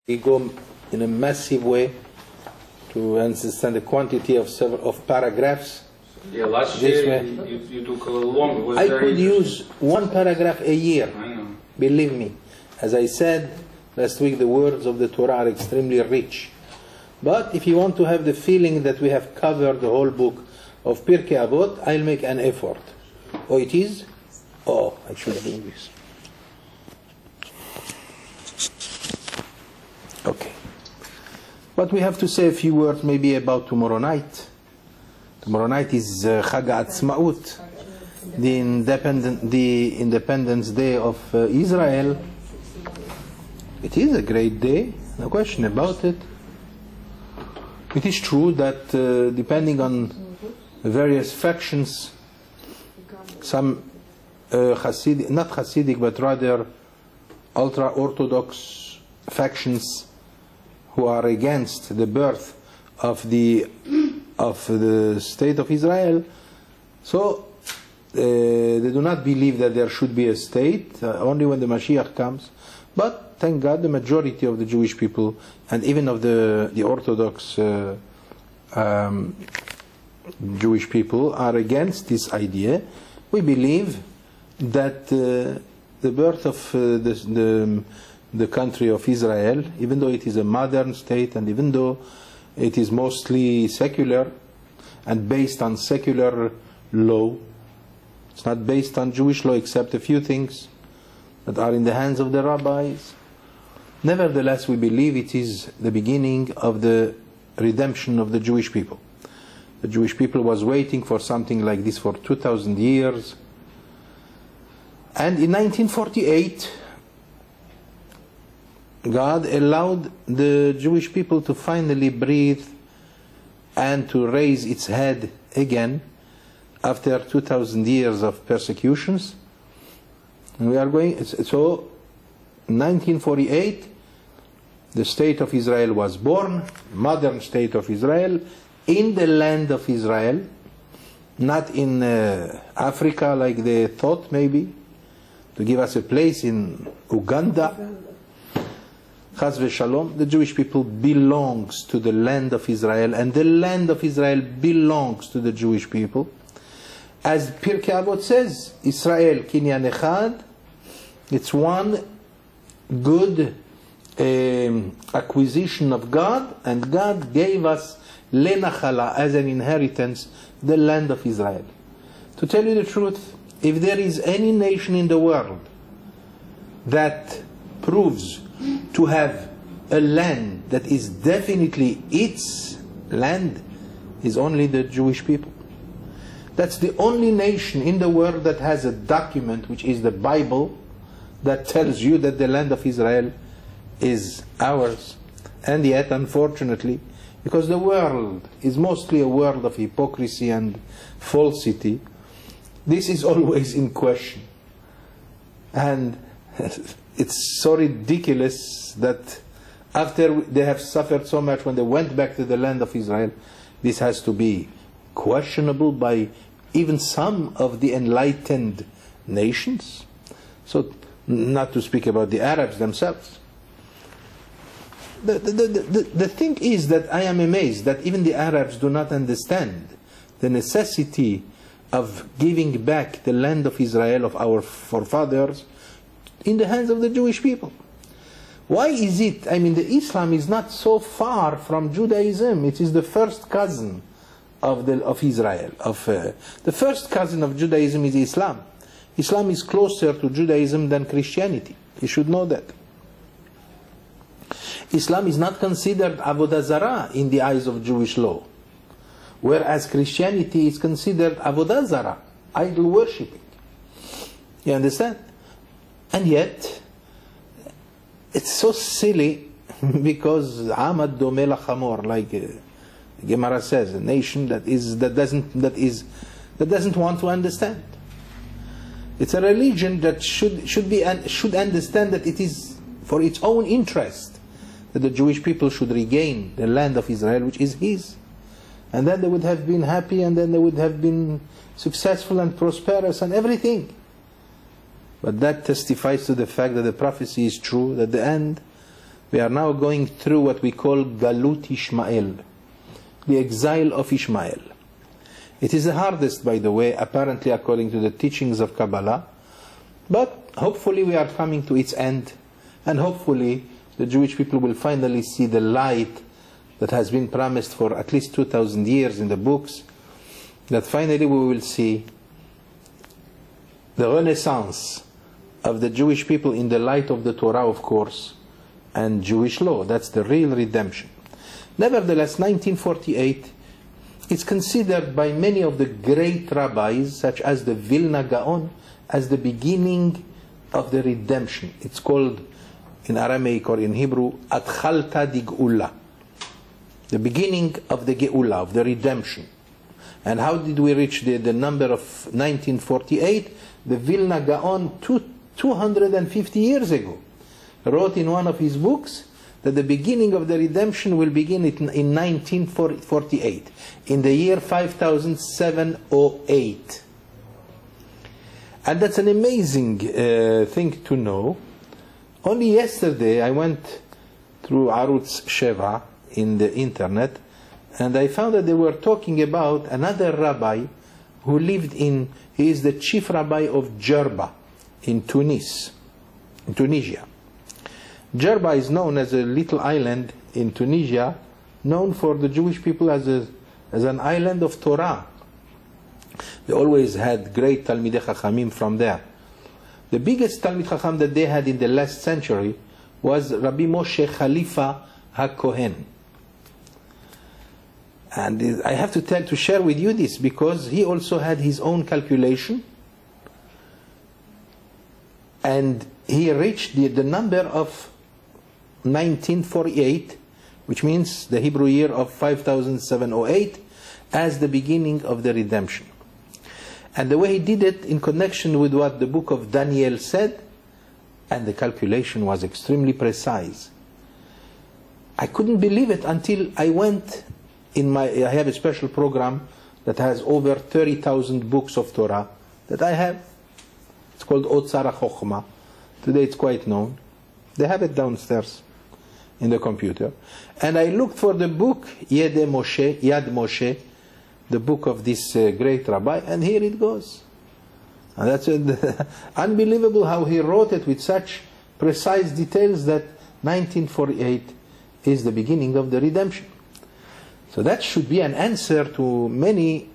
We go in a massive way to understand the quantity of paragraphs. Yeah, last year you took a little longer. I could use one paragraph a year. I know. Believe me. As I said last week, the words of the Torah are extremely rich. But if you want to have the feeling that we have covered the whole book of Pirkei Avot, I'll make an effort. Oh, it is? Oh, I should do this. Okay. But we have to say a few words maybe about tomorrow night. Tomorrow night is Chag HaAtzmaut, the Independence Day of Israel. It is a great day, no question about it. It is true that depending on various factions, some Hasidic, not Hasidic, but rather ultra-Orthodox factions who are against the birth of the state of Israel, so they do not believe that there should be a state, only when the Mashiach comes. But thank God the majority of the Jewish people and even of the Orthodox Jewish people are against this idea. We believe that the birth of the country of Israel, even though it is a modern state and even though it is mostly secular and based on secular law, it's not based on Jewish law except a few things that are in the hands of the rabbis. Nevertheless, we believe it is the beginning of the redemption of the Jewish people. The Jewish people was waiting for something like this for 2,000 years. And in 1948, God allowed the Jewish people to finally breathe and to raise its head again after 2,000 years of persecutions. And we are going, so 1948, the state of Israel was born, modern state of Israel, in the land of Israel, not in Africa like they thought maybe, to give us a place in Uganda. Chas v'shalom, the Jewish people belongs to the land of Israel, and the land of Israel belongs to the Jewish people. As Pirkei Avot says, Israel kinyan echad, it's one good acquisition of God, and God gave us lenachala, as an inheritance, the land of Israel. To tell you the truth, if there is any nation in the world that proves to have a land that is definitely its land, is only the Jewish people. That's the only nation in the world that has a document, which is the Bible, that tells you that the land of Israel is ours. And yet, unfortunately, because the world is mostly a world of hypocrisy and falsity, this is always in question. And it's so ridiculous that after they have suffered so much when they went back to the land of Israel, this has to be questionable by even some of the enlightened nations. So, not to speak about the Arabs themselves. The thing is that I am amazed that even the Arabs do not understand the necessity of giving back the land of Israel, of our forefathers, in the hands of the Jewish people. Why is it? I mean, the Islam is not so far from Judaism. It is the first cousin of Israel. The first cousin of Judaism is Islam. Islam is closer to Judaism than Christianity. You should know that. Islam is not considered avodah zarah in the eyes of Jewish law, whereas Christianity is considered avodah zarah, idol worshipping. You understand? And yet, it's so silly because Amad domeh lachamor, like Gemara says, a nation that doesn't want to understand. It's a religion that should understand that it is for its own interest that the Jewish people should regain the land of Israel, which is his, and then they would have been happy, and then they would have been successful and prosperous and everything. But that testifies to the fact that the prophecy is true, that the end We are now going through what we call Galut Ishmael, the exile of Ishmael. It is the hardest, by the way, apparently according to the teachings of Kabbalah, but hopefully we are coming to its end, and hopefully the Jewish people will finally see the light that has been promised for at least 2,000 years in the books, that finally we will see the renaissance of the Jewish people in the light of the Torah, of course, and Jewish law. That's the real redemption. Nevertheless, 1948 is considered by many of the great rabbis, such as the Vilna Gaon, as the beginning of the redemption. It's called in Aramaic or in Hebrew, Atchalta di Geula, the beginning of the Geula, of the redemption. And how did we reach the number of 1948? The Vilna Gaon 250 years ago wrote in one of his books that the beginning of the redemption will begin in 1948, in the year 5708. And that's an amazing thing to know. Only yesterday I went through Arutz Sheva in the internet, and I found that they were talking about another rabbi who lived he is the chief rabbi of Jerba in Tunisia. Jerba is known as a little island in Tunisia, known for the Jewish people as an island of Torah. They always had great Talmidei Chachamim from there. The biggest Talmid Chacham that they had in the last century was Rabbi Moshe Khalifa HaKohen. And I have to share with you this, because he also had his own calculation, and he reached the number of 1948, which means the Hebrew year of 5708, as the beginning of the redemption. And the way he did it in connection with what the book of Daniel said, and the calculation was extremely precise. I couldn't believe it until I went I have a special program that has over 30,000 books of Torah that I have. It's called Otzar HaChochma. Today it's quite known. They have it downstairs in the computer. And I looked for the book Yad Moshe, the book of this great rabbi, and here it goes. And that's unbelievable how he wrote it with such precise details that 1948 is the beginning of the redemption. So that should be an answer to many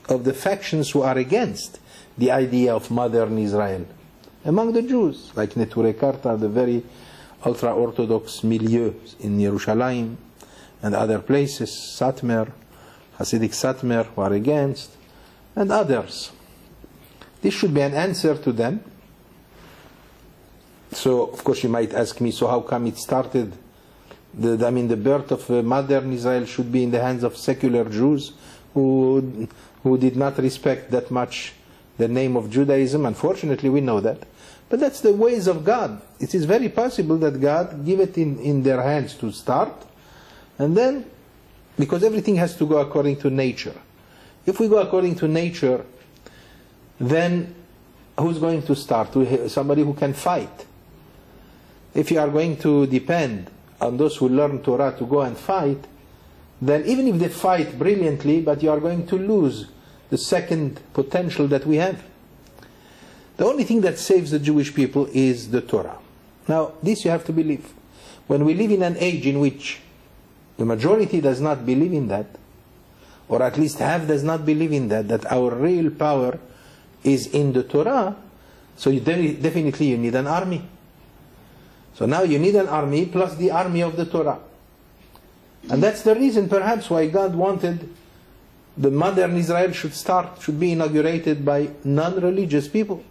of the factions who are against the idea of modern Israel. Among the Jews, like Neturei Karta, the very ultra-Orthodox milieu in Yerushalayim and other places, Satmer, Hasidic Satmer, who are against, and others. This should be an answer to them. So, of course, you might ask me, so how come it started? The birth of modern Israel should be in the hands of secular Jews who did not respect that much the name of Judaism. Unfortunately, we know that. But that's the ways of God. It is very possible that God give it in their hands to start, and then, because everything has to go according to nature. If we go according to nature, then who's going to start? Somebody who can fight. If you are going to depend on those who learn Torah to go and fight, then even if they fight brilliantly, but you are going to lose the second potential that we have. The only thing that saves the Jewish people is the Torah. Now, this you have to believe. When we live in an age in which the majority does not believe in that, or at least half does not believe in that our real power is in the Torah, so definitely you need an army. So now you need an army plus the army of the Torah. And that's the reason perhaps why God wanted the modern Israel should be inaugurated by non-religious people.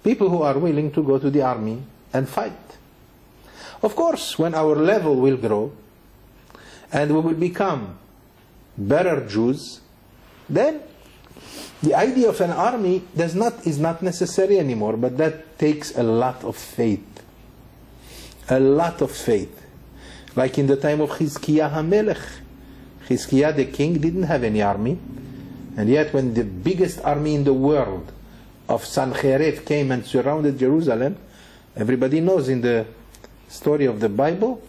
People who are willing to go to the army and fight. Of course, when our level will grow and we will become better Jews, then the idea of an army is not necessary anymore, but that takes a lot of faith. A lot of faith. Like in the time of Chizkiah HaMelech. Chizkiah the king didn't have any army, and yet when the biggest army in the world of Sancheriv came and surrounded Jerusalem, everybody knows in the story of the Bible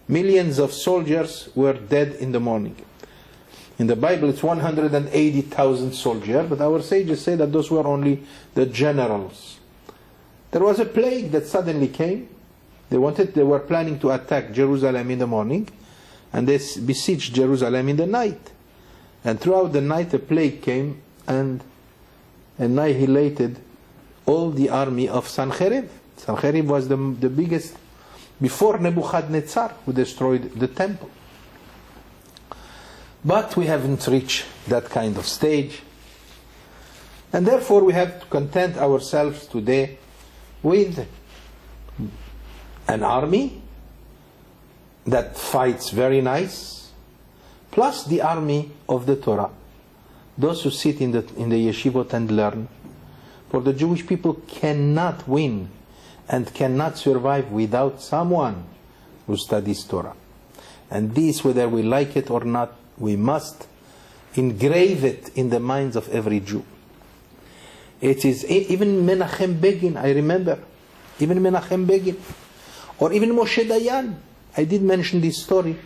Millions of soldiers were dead in the morning. In the Bible it's 180,000 soldiers, but our sages say that those were only the generals. There was a plague that suddenly came. They were planning to attack Jerusalem in the morning, and they besieged Jerusalem in the night. And throughout the night a plague came and annihilated all the army of Sancherib. Sancherib was the biggest before Nebuchadnezzar, who destroyed the temple. But we haven't reached that kind of stage, and therefore we have to content ourselves today with an army that fights very nice, plus the army of the Torah, those who sit in the yeshivot and learn. For the Jewish people cannot win and cannot survive without someone who studies Torah. And this, whether we like it or not, we must engrave it in the minds of every Jew. It is even Menachem Begin, I remember, even Menachem Begin, or even Moshe Dayan. I did mention this story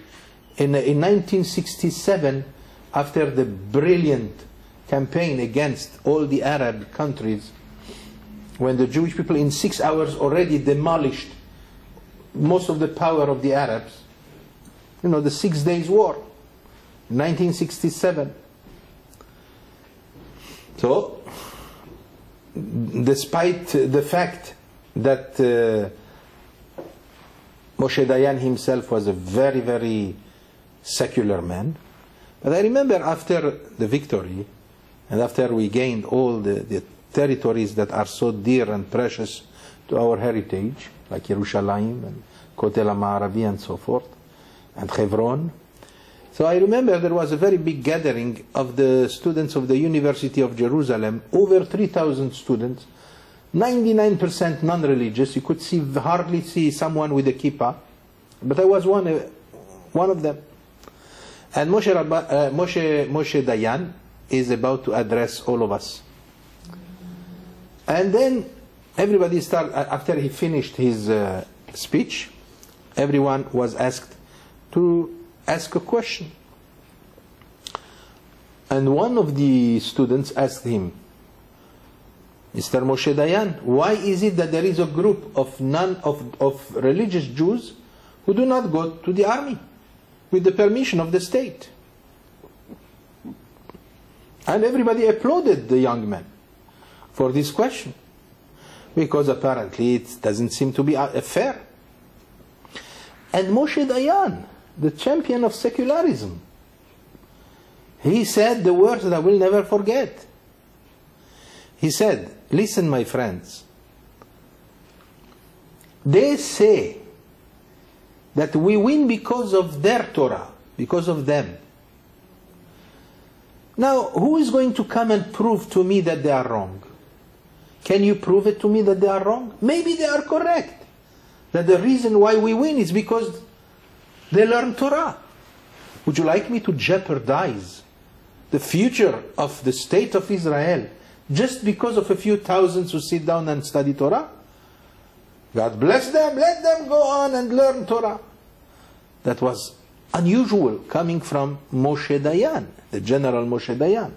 in 1967, after the brilliant campaign against all the Arab countries, when the Jewish people in 6 hours already demolished most of the power of the Arabs. You know, the 6 Days War, 1967. So, despite the fact that Moshe Dayan himself was a very, very secular man, but I remember after the victory, and after we gained all the territories that are so dear and precious to our heritage, like Yerushalayim and Kotel HaMa'aravi and so forth, and Hebron. So I remember there was a very big gathering of the students of the University of Jerusalem, over 3,000 students, 99% non-religious. You could hardly see someone with a kippah, but I was one of them. And Moshe Dayan is about to address all of us. And then everybody started, after he finished his speech, everyone was asked to ask a question. And one of the students asked him, Mr. Moshe Dayan, why is it that there is a group of religious Jews who do not go to the army with the permission of the state? And everybody applauded the young man for this question, because apparently it doesn't seem to be fair. And Moshe Dayan, the champion of secularism, he said the words that I will never forget. He said, listen, my friends, they say that we win because of their Torah, because of them. Now, who is going to come and prove to me that they are wrong? Can you prove it to me that they are wrong? Maybe they are correct. That the reason why we win is because they learn Torah. Would you like me to jeopardize the future of the state of Israel just because of a few thousands who sit down and study Torah? God bless them, let them go on and learn Torah. That was unusual coming from Moshe Dayan, the General Moshe Dayan.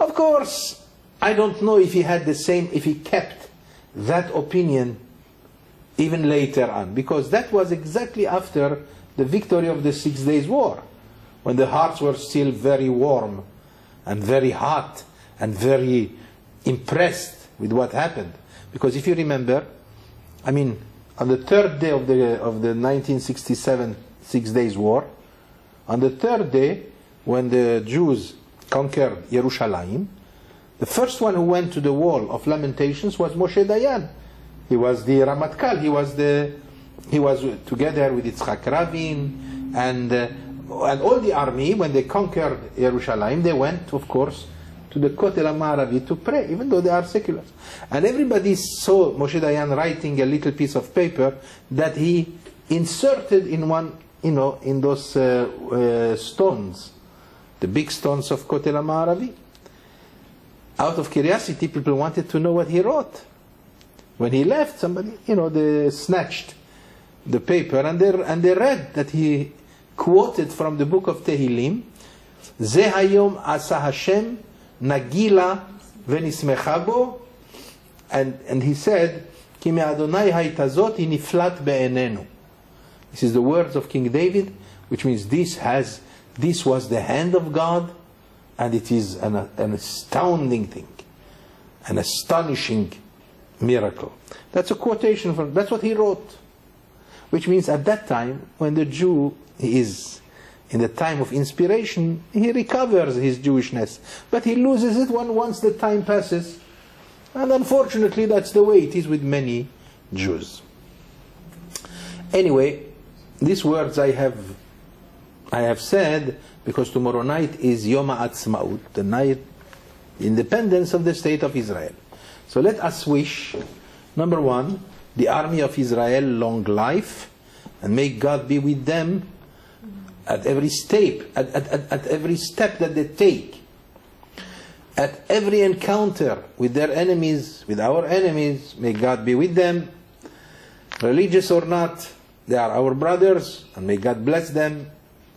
Of course, I don't know if he had the same, if he kept that opinion even later on, because that was exactly after the victory of the 6 Days War, when the hearts were still very warm and very hot and very impressed with what happened. Because if you remember, I mean, on the third day of the 1967 6 Days War, on the third day, when the Jews conquered Yerushalayim, the first one who went to the wall of lamentations was Moshe Dayan. He was the Ramatkal. He was together with Yitzhak Rabin and all the army. When they conquered Yerushalayim, they went, of course, to the Kotel HaMa'aravi to pray, even though they are seculars. And everybody saw Moshe Dayan writing a little piece of paper that he inserted in one, in those stones, the big stones of Kotel HaMa'aravi. Out of curiosity, people wanted to know what he wrote. when he left, somebody, they snatched the paper and they read that he quoted from the book of Tehillim, Ze hayom asa Hashem nagila v'nismecha bo, and he said, Ki me'Adonai hayta zot hi niflat be'enenu. This is the words of King David, which means this was the hand of God, and it is an astounding thing, an astonishing miracle. That's a quotation from, that's what he wrote. Which means at that time, when the Jew is in the time of inspiration, he recovers his Jewishness. But he loses it once the time passes. And unfortunately, that's the way it is with many Jews. Anyway, these words I have said because tomorrow night is Yom HaAtzmaut, the night independence of the state of Israel. So let us wish, number one, the army of Israel long life, and may God be with them at every step, at every step that they take, at every encounter with their enemies, with our enemies. May God be with them, religious or not. They are our brothers, and may God bless them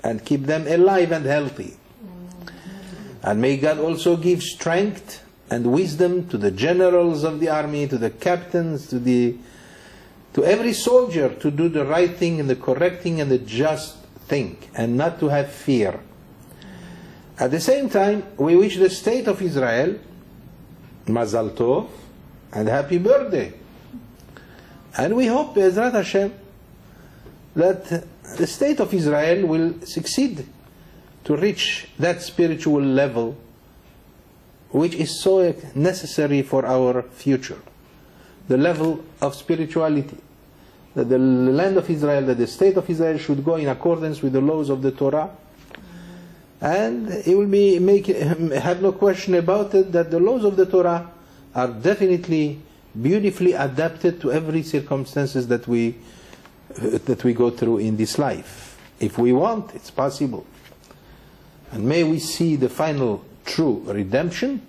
and keep them alive and healthy. And may God also give strength and wisdom to the generals of the army, to the captains, to every soldier to do the right thing and the correct thing and the just thing, and not to have fear. At the same time, we wish the state of Israel Mazal Tov and happy birthday. And we hope, Be'ezrat Hashem, that the state of Israel will succeed to reach that spiritual level which is so necessary for our future. The level of spirituality. That the land of Israel, that the state of Israel should go in accordance with the laws of the Torah. And it will have no question about it that the laws of the Torah are definitely beautifully adapted to every circumstances that we go through in this life. If we want, it's possible. And may we see the final true redemption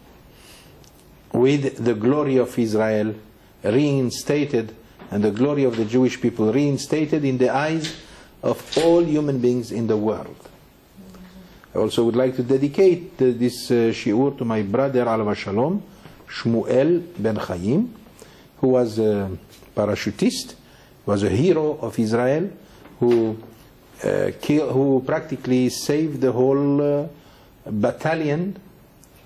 with the glory of Israel reinstated and the glory of the Jewish people reinstated in the eyes of all human beings in the world. I also would like to dedicate this shiur to my brother Alav Shalom, Shmuel Benhaim, who was a parachutist, was a hero of Israel, who practically saved the whole battalion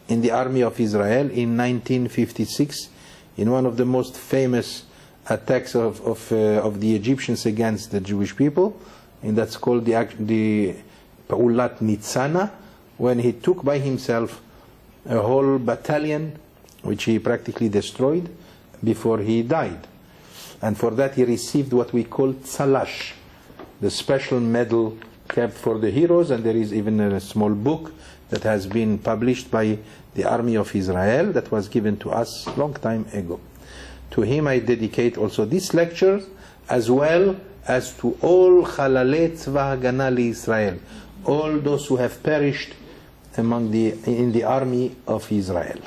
in the army of Israel in 1956 in one of the most famous attacks of the Egyptians against the Jewish people, and that's called the Paulat Nitzana, when he took by himself a whole battalion which he practically destroyed before he died. And for that he received what we call Tzalash, the special medal kept for the heroes, and there is even a small book that has been published by the army of Israel that was given to us a long time ago. To him I dedicate also this lecture, as well as to all Chalalei Tzva Hagana Israel, all those who have perished in the army of Israel.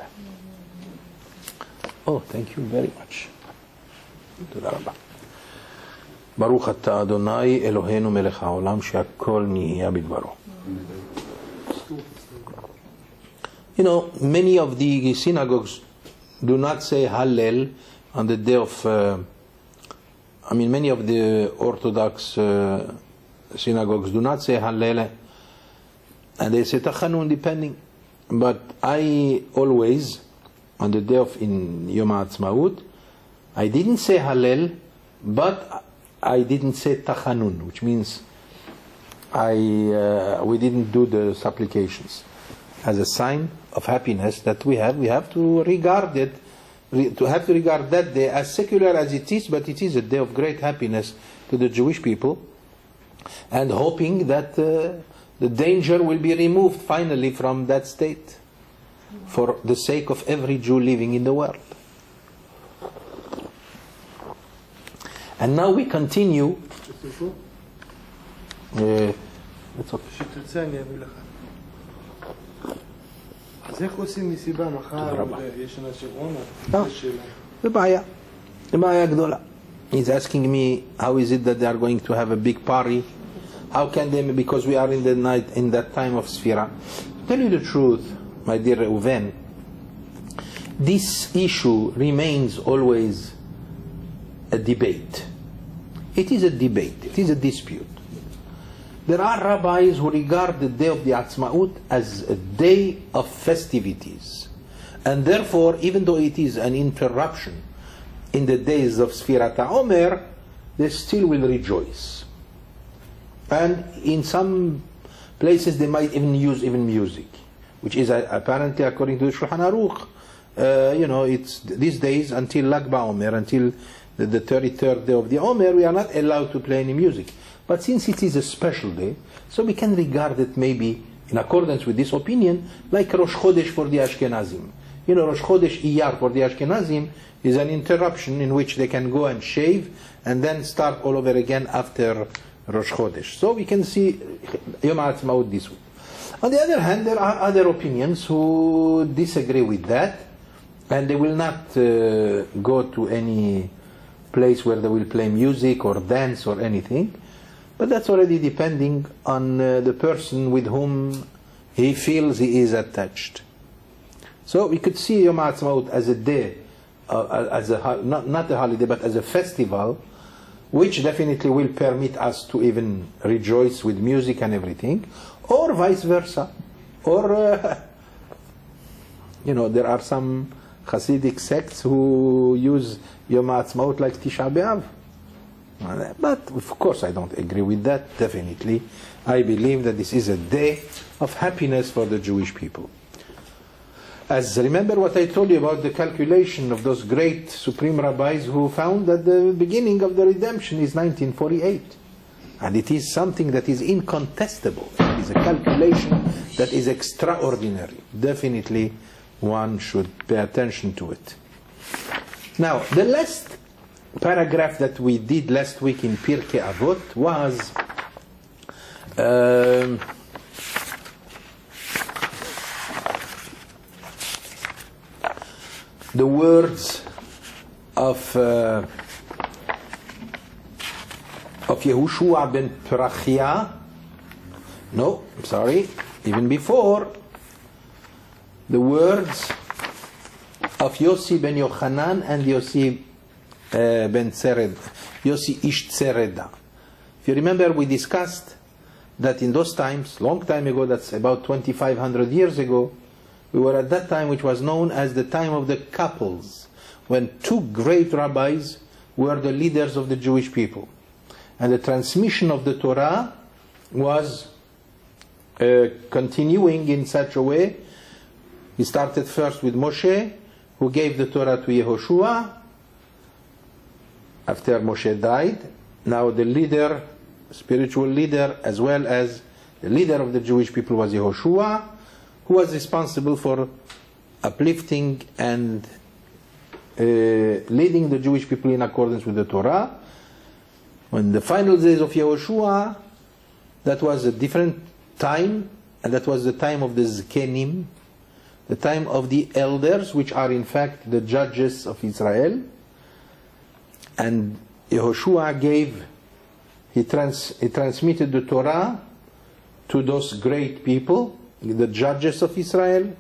Oh, thank you very much. תודה רבה. ברוך אתה אדוני אלוהינו מלך העולם שהכל נהיה בדברו. Many of the synagogues do not say Hallel on the day of, many of the Orthodox synagogues do not say Hallel, and they say Tachanun, depending. But I always, on the day of in Yom HaAtzmaut, I didn't say Hallel, but I didn't say Tachanun, which means we didn't do the supplications. As a sign of happiness that we have to regard it, regard that day as secular as it is, but it is a day of great happiness to the Jewish people, and hoping that the danger will be removed finally from that state for the sake of every Jew living in the world. And now we continue. אז איך עושים מסיבה מחר? יש אנשים עונה? זה בעיה. בעיה גדולה. He's asking me, how is it that they are going to have a big party? How can they, because we are in the night, in that time of Sfira. To tell you the truth, my dear Reuven, this issue remains always a debate. It is a debate, it is a dispute. There are rabbis who regard the day of the Atzmaut as a day of festivities. And therefore, even though it is an interruption in the days of Sfirat HaOmer, they still will rejoice. And in some places they might even use music, which is apparently, according to the Shulchan Aruch, it's these days until Lag BaOmer, until the 33rd day of the Omer, we are not allowed to play any music. But since it is a special day, so we can regard it maybe, in accordance with this opinion, like Rosh Chodesh for the Ashkenazim. Rosh Chodesh Iyar for the Ashkenazim is an interruption in which they can go and shave and then start all over again after Rosh Chodesh. So we can see Yom HaAtzmaut this way. On the other hand, there are other opinions who disagree with that, and they will not go to any place where they will play music or dance or anything. But that's already depending on the person with whom he feels he is attached. So we could see Yom HaAtzmaut as a day, not a holiday, but as a festival, which definitely will permit us to even rejoice with music and everything, or vice versa. Or, there are some Hasidic sects who use Yom HaAtzmaut like Tisha B'Av. But of course I don't agree with that, definitely. I believe that this is a day of happiness for the Jewish people. As remember what I told you about the calculation of those great supreme rabbis who found that the beginning of the redemption is 1948. And it is something that is incontestable. It is a calculation that is extraordinary. Definitely one should pay attention to it. Now, the last paragraph that we did last week in Pirkei Avot was the words of Yehoshua ben Perachia. No, I'm sorry, even before, the words of Yossi ben Yochanan and Yossi ben Tzered, Yossi ish Tzereda. If you remember, we discussed that in those times, long time ago, that's about 2,500 years ago, we were at that time which was known as the time of the couples, when two great rabbis were the leaders of the Jewish people. And the transmission of the Torah was continuing in such a way. He started first with Moshe, who gave the Torah to Yehoshua after Moshe died. Now the leader, spiritual leader, as well as the leader of the Jewish people was Yehoshua, who was responsible for uplifting and leading the Jewish people in accordance with the Torah. When the final days of Yehoshua, that was a different time, and that was the time of the Zkenim, the time of the elders, which are in fact the judges of Israel. And Yehoshua he transmitted the Torah to those great people, the judges of Israel.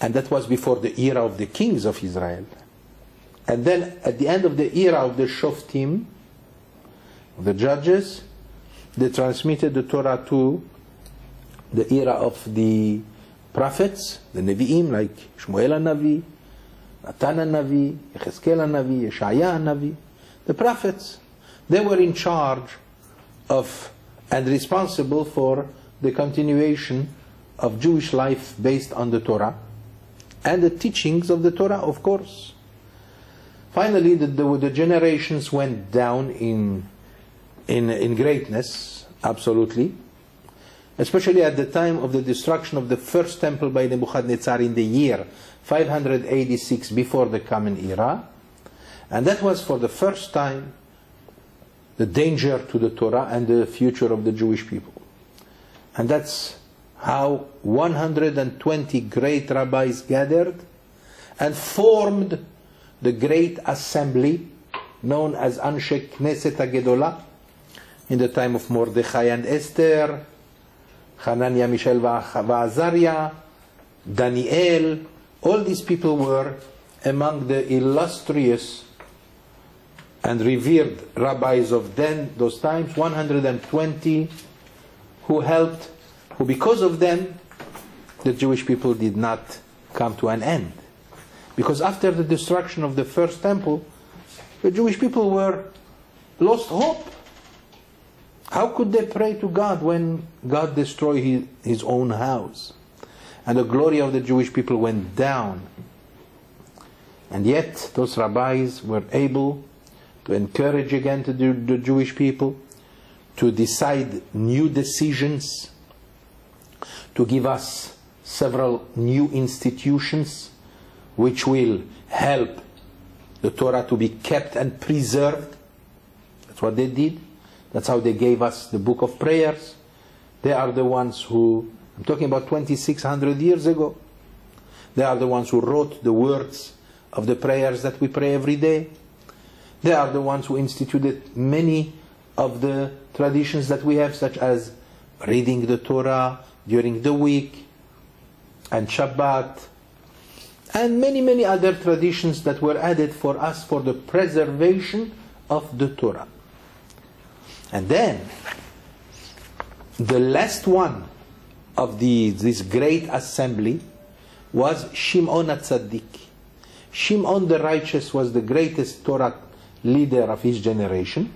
And that was before the era of the kings of Israel. And then at the end of the era of the Shoftim, the judges, they transmitted the Torah to the era of the prophets, the Nevi'im, like Shmuel HaNavi, Natan HaNavi, Yechezkel HaNavi, Yeshaya HaNavi. The prophets, they were in charge of and responsible for the continuation of Jewish life based on the Torah and the teachings of the Torah, of course. Finally, the generations went down in greatness, absolutely, especially at the time of the destruction of the first temple by Nebuchadnezzar in the year 586 before the Common Era. And that was for the first time the danger to the Torah and the future of the Jewish people. And that's how 120 great rabbis gathered and formed the great assembly known as Anshe Knesset HaGedolah in the time of Mordechai and Esther, Hananiah, Mishael, Azariah, Daniel. All these people were among the illustrious and revered rabbis of those times, 120 who helped, who because of them, the Jewish people did not come to an end. Because after the destruction of the first temple, the Jewish people were lost hope. How could they pray to God when God destroyed his own house? And the glory of the Jewish people went down. And yet, those rabbis were able to encourage again the Jewish people to decide new decisions, to give us several new institutions which will help the Torah to be kept and preserved. That's what they did. That's how they gave us the book of prayers. They are the ones who, I'm talking about 2,600 years ago, they are the ones who wrote the words of the prayers that we pray every day. They are the ones who instituted many of the traditions that we have, such as reading the Torah during the week, and Shabbat, and many other traditions that were added for us for the preservation of the Torah. And then, the last one of this great assembly was Shimon HaTzaddik. Shimon the righteous was the greatest Torah leader of his generation.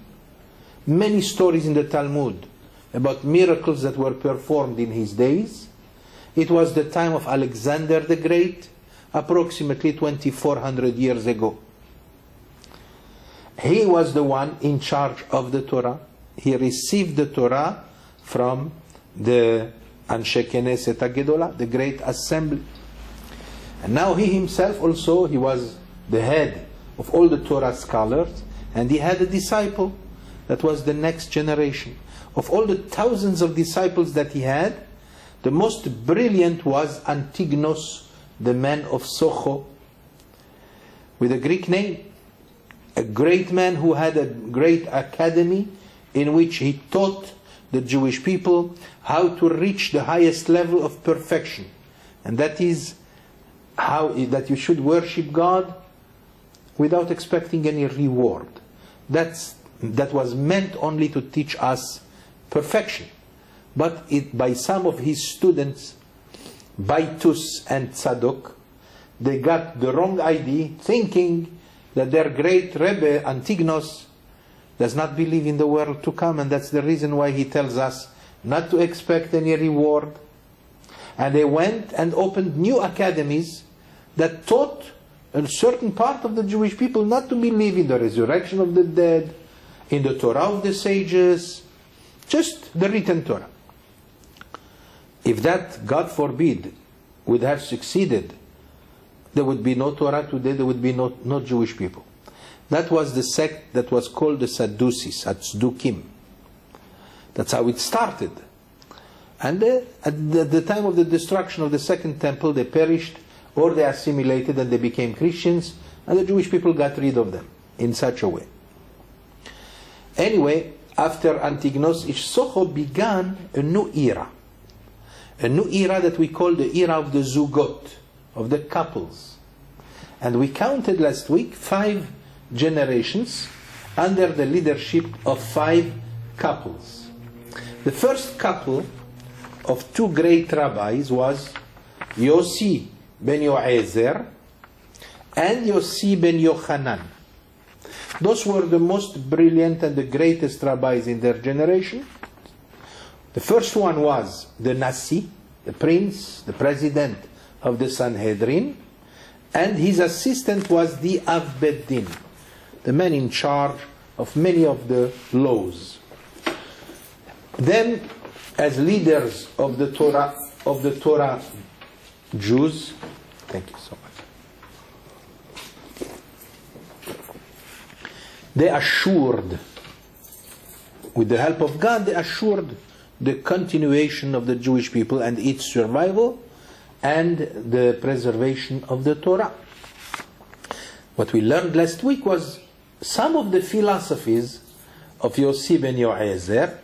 Many stories in the Talmud about miracles that were performed in his days. It was the time of Alexander the Great, approximately 2,400 years ago. He was the one in charge of the Torah. He received the Torah from the Anshe Knesset HaGedolah, the great assembly. And now he himself also, he was the head of all the Torah scholars, and he had a disciple that was the next generation. Of all the thousands of disciples that he had, the most brilliant was Antignos, the man of Socho, with a Greek name. A great man who had a great academy in which he taught the Jewish people how to reach the highest level of perfection. And that is how that you should worship God without expecting any reward. That was meant only to teach us perfection. But by some of his students, Baitus and Tzadok, they got the wrong idea, thinking that their great Rebbe, Antignos, does not believe in the world to come, and that's the reason why he tells us not to expect any reward. And they went and opened new academies that taught a certain part of the Jewish people not to believe in the resurrection of the dead, in the Torah of the sages, just the written Torah. If that, God forbid, would have succeeded, there would be no Torah today, there would be no Jewish people. That was the sect that was called the Sadducees, Tzdukim. That's how it started. And at the time of the destruction of the second temple, they perished, or they assimilated and they became Christians, and the Jewish people got rid of them in such a way. Anyway, after Antignos, Socho began a new era. A new era that we call the era of the Zugot, of the couples. And we counted last week 5 generations under the leadership of 5 couples. The first couple of 2 great rabbis was Yossi ben Yoezer and Yossi ben Yochanan. Those were the most brilliant and the greatest rabbis in their generation. The first one was the Nasi, the prince, the president of the Sanhedrin, and his assistant was the Av Bet Din, the man in charge of many of the laws. Then, as leaders of the Torah Jews, thank you so much, they assured, with the help of God, they assured the continuation of the Jewish people and its survival and the preservation of the Torah. what we learned last week was some of the philosophies of Yossi ben Yoezer,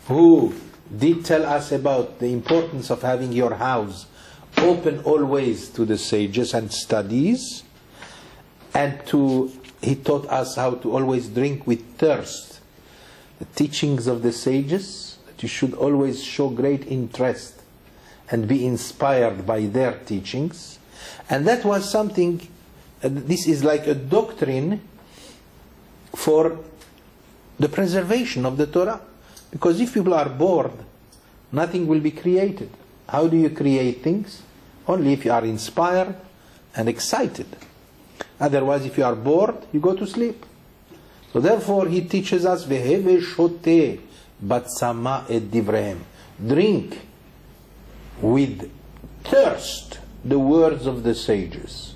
who did tell us about the importance of having your house open always to the sages and studies, and he taught us how to always drink with thirst the teachings of the sages, that you should always show great interest and be inspired by their teachings. And that was something, this is like a doctrine for the preservation of the Torah. Because if people are bored, nothing will be created. How do you create things? Only if you are inspired and excited. Otherwise, if you are bored, you go to sleep. So therefore, he teaches us, Veheve shote batsama et divrehem. Drink with thirst the words of the sages.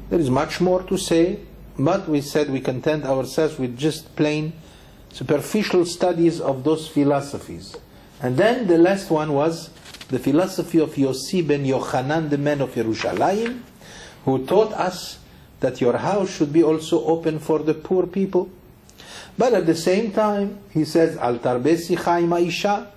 There is much more to say, but we said we content ourselves with just plain superficial studies of those philosophies. And then the last one was the philosophy of Yossi ben Yochanan, the man of Yerushalayim, who taught us that your house should be also open for the poor people. But at the same time, he says, Al tarbesi chayma isha.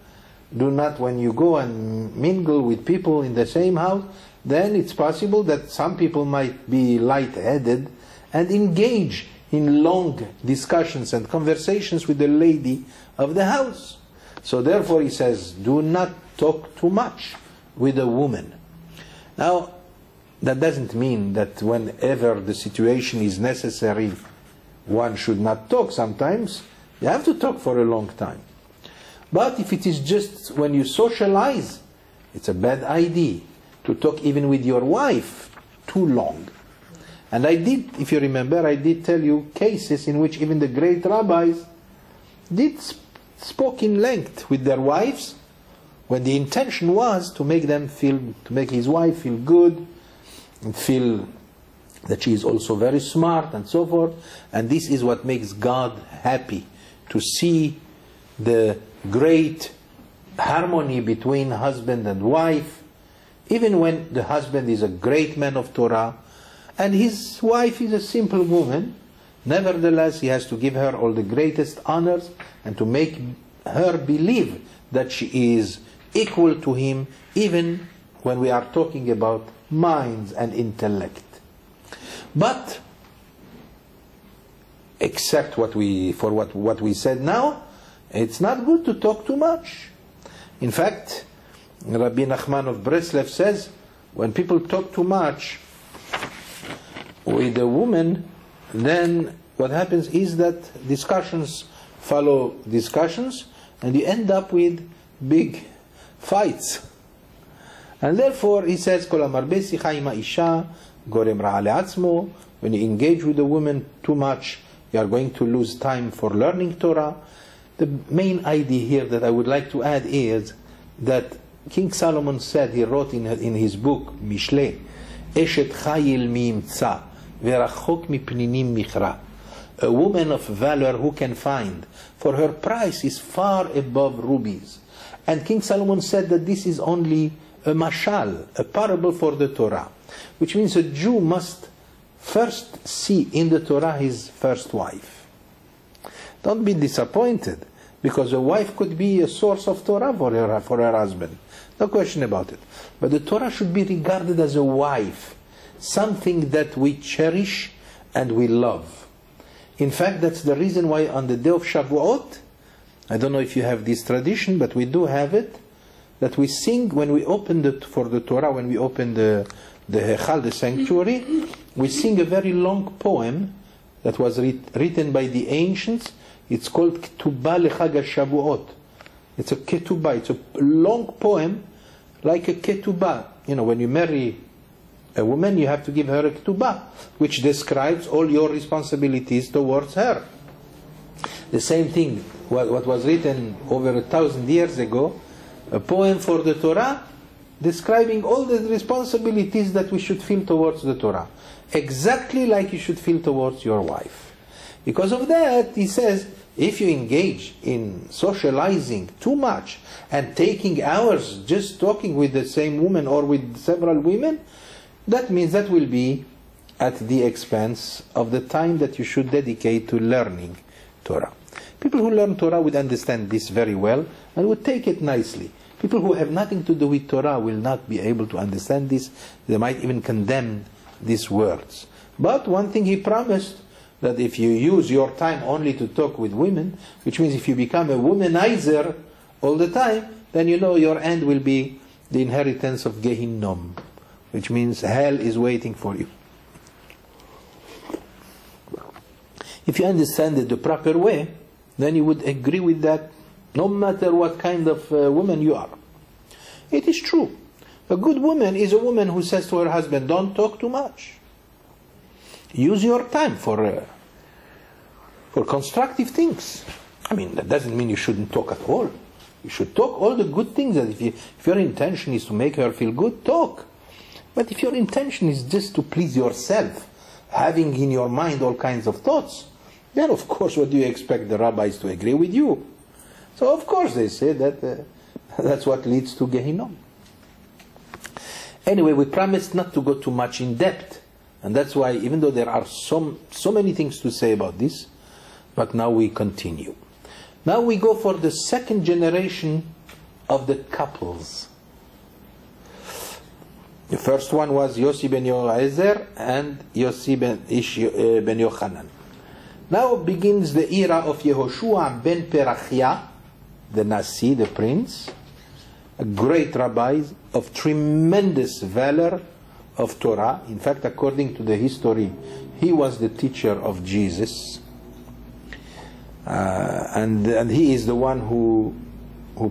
Do not, when you go and mingle with people in the same house, then it's possible that some people might be light-headed and engage in long discussions and conversations with the lady of the house. So therefore he says, do not talk too much with a woman. Now, that doesn't mean that whenever the situation is necessary, one should not talk. Sometimes you have to talk for a long time. But if it is just when you socialize, it's a bad idea to talk even with your wife too long. And I did, if you remember, I did tell you cases in which even the great rabbis did spoke in length with their wives, when the intention was to make them feel, to make his wife feel good, and feel that she is also very smart and so forth. And this is what makes God happy, to see the great harmony between husband and wife, even when the husband is a great man of Torah and his wife is a simple woman. Nevertheless, he has to give her all the greatest honors and to make her believe that she is equal to him, even when we are talking about minds and intellect. But except what we said now, it's not good to talk too much. In fact, Rabbi Nachman of Breslev says, when people talk too much with a woman, then what happens is that discussions follow discussions, and you end up with big fights. And therefore, he says, when you engage with a woman too much, you are going to lose time for learning Torah. The main idea here that I would like to add is that King Solomon said, he wrote in his book, Mishle, Eshet Chayil mi'imtza, verachok mipninim michra. A woman of valor who can find, for her price is far above rubies. And King Solomon said that this is only a mashal, a parable for the Torah, which means a Jew must first see in the Torah his first wife. Don't be disappointed, because a wife could be a source of Torah for her husband. No question about it. But the Torah should be regarded as a wife, something that we cherish and we love. In fact, that's the reason why on the day of Shavuot, I don't know if you have this tradition, but we do have it, that we sing when we open for the Torah, when we open the Hechal, the sanctuary, we sing a very long poem that was written by the ancients. It's called Ketubah Lechag HaShavuot. It's a ketubah, it's a long poem like a ketubah. You know, when you marry a woman, you have to give her a ketubah, which describes all your responsibilities towards her. The same thing, what was written over 1,000 years ago, a poem for the Torah, describing all the responsibilities that we should feel towards the Torah. Exactly like you should feel towards your wife. Because of that, he says, if you engage in socializing too much and taking hours just talking with the same woman or with several women, that means that will be at the expense of the time that you should dedicate to learning Torah. People who learn Torah would understand this very well and would take it nicely. People who have nothing to do with Torah will not be able to understand this. They might even condemn these words. But one thing he promised, that if you use your time only to talk with women, which means if you become a womanizer all the time, then you know your end will be the inheritance of Gehinnom, which means hell is waiting for you. If you understand it the proper way, then you would agree with that no matter what kind of woman you are. It is true. A good woman is a woman who says to her husband, don't talk too much. Use your time for constructive things. I mean, that doesn't mean you shouldn't talk at all. You should talk all the good things. That if your intention is to make her feel good, talk. But if your intention is just to please yourself, having in your mind all kinds of thoughts, then of course what do you expect the rabbis to agree with you? So of course they say that that's what leads to Gehinnom. Anyway, we promised not to go too much in depth. And that's why, even though there are so many things to say about this, but now we continue. Now we go for the second generation of the couples. The first one was Yossi ben Yoezer and Yossi ben Yochanan. Now begins the era of Yehoshua ben Perachia, the Nasi, the prince, a great rabbi of tremendous valor of Torah. In fact, according to the history, he was the teacher of Jesus. And he is the one who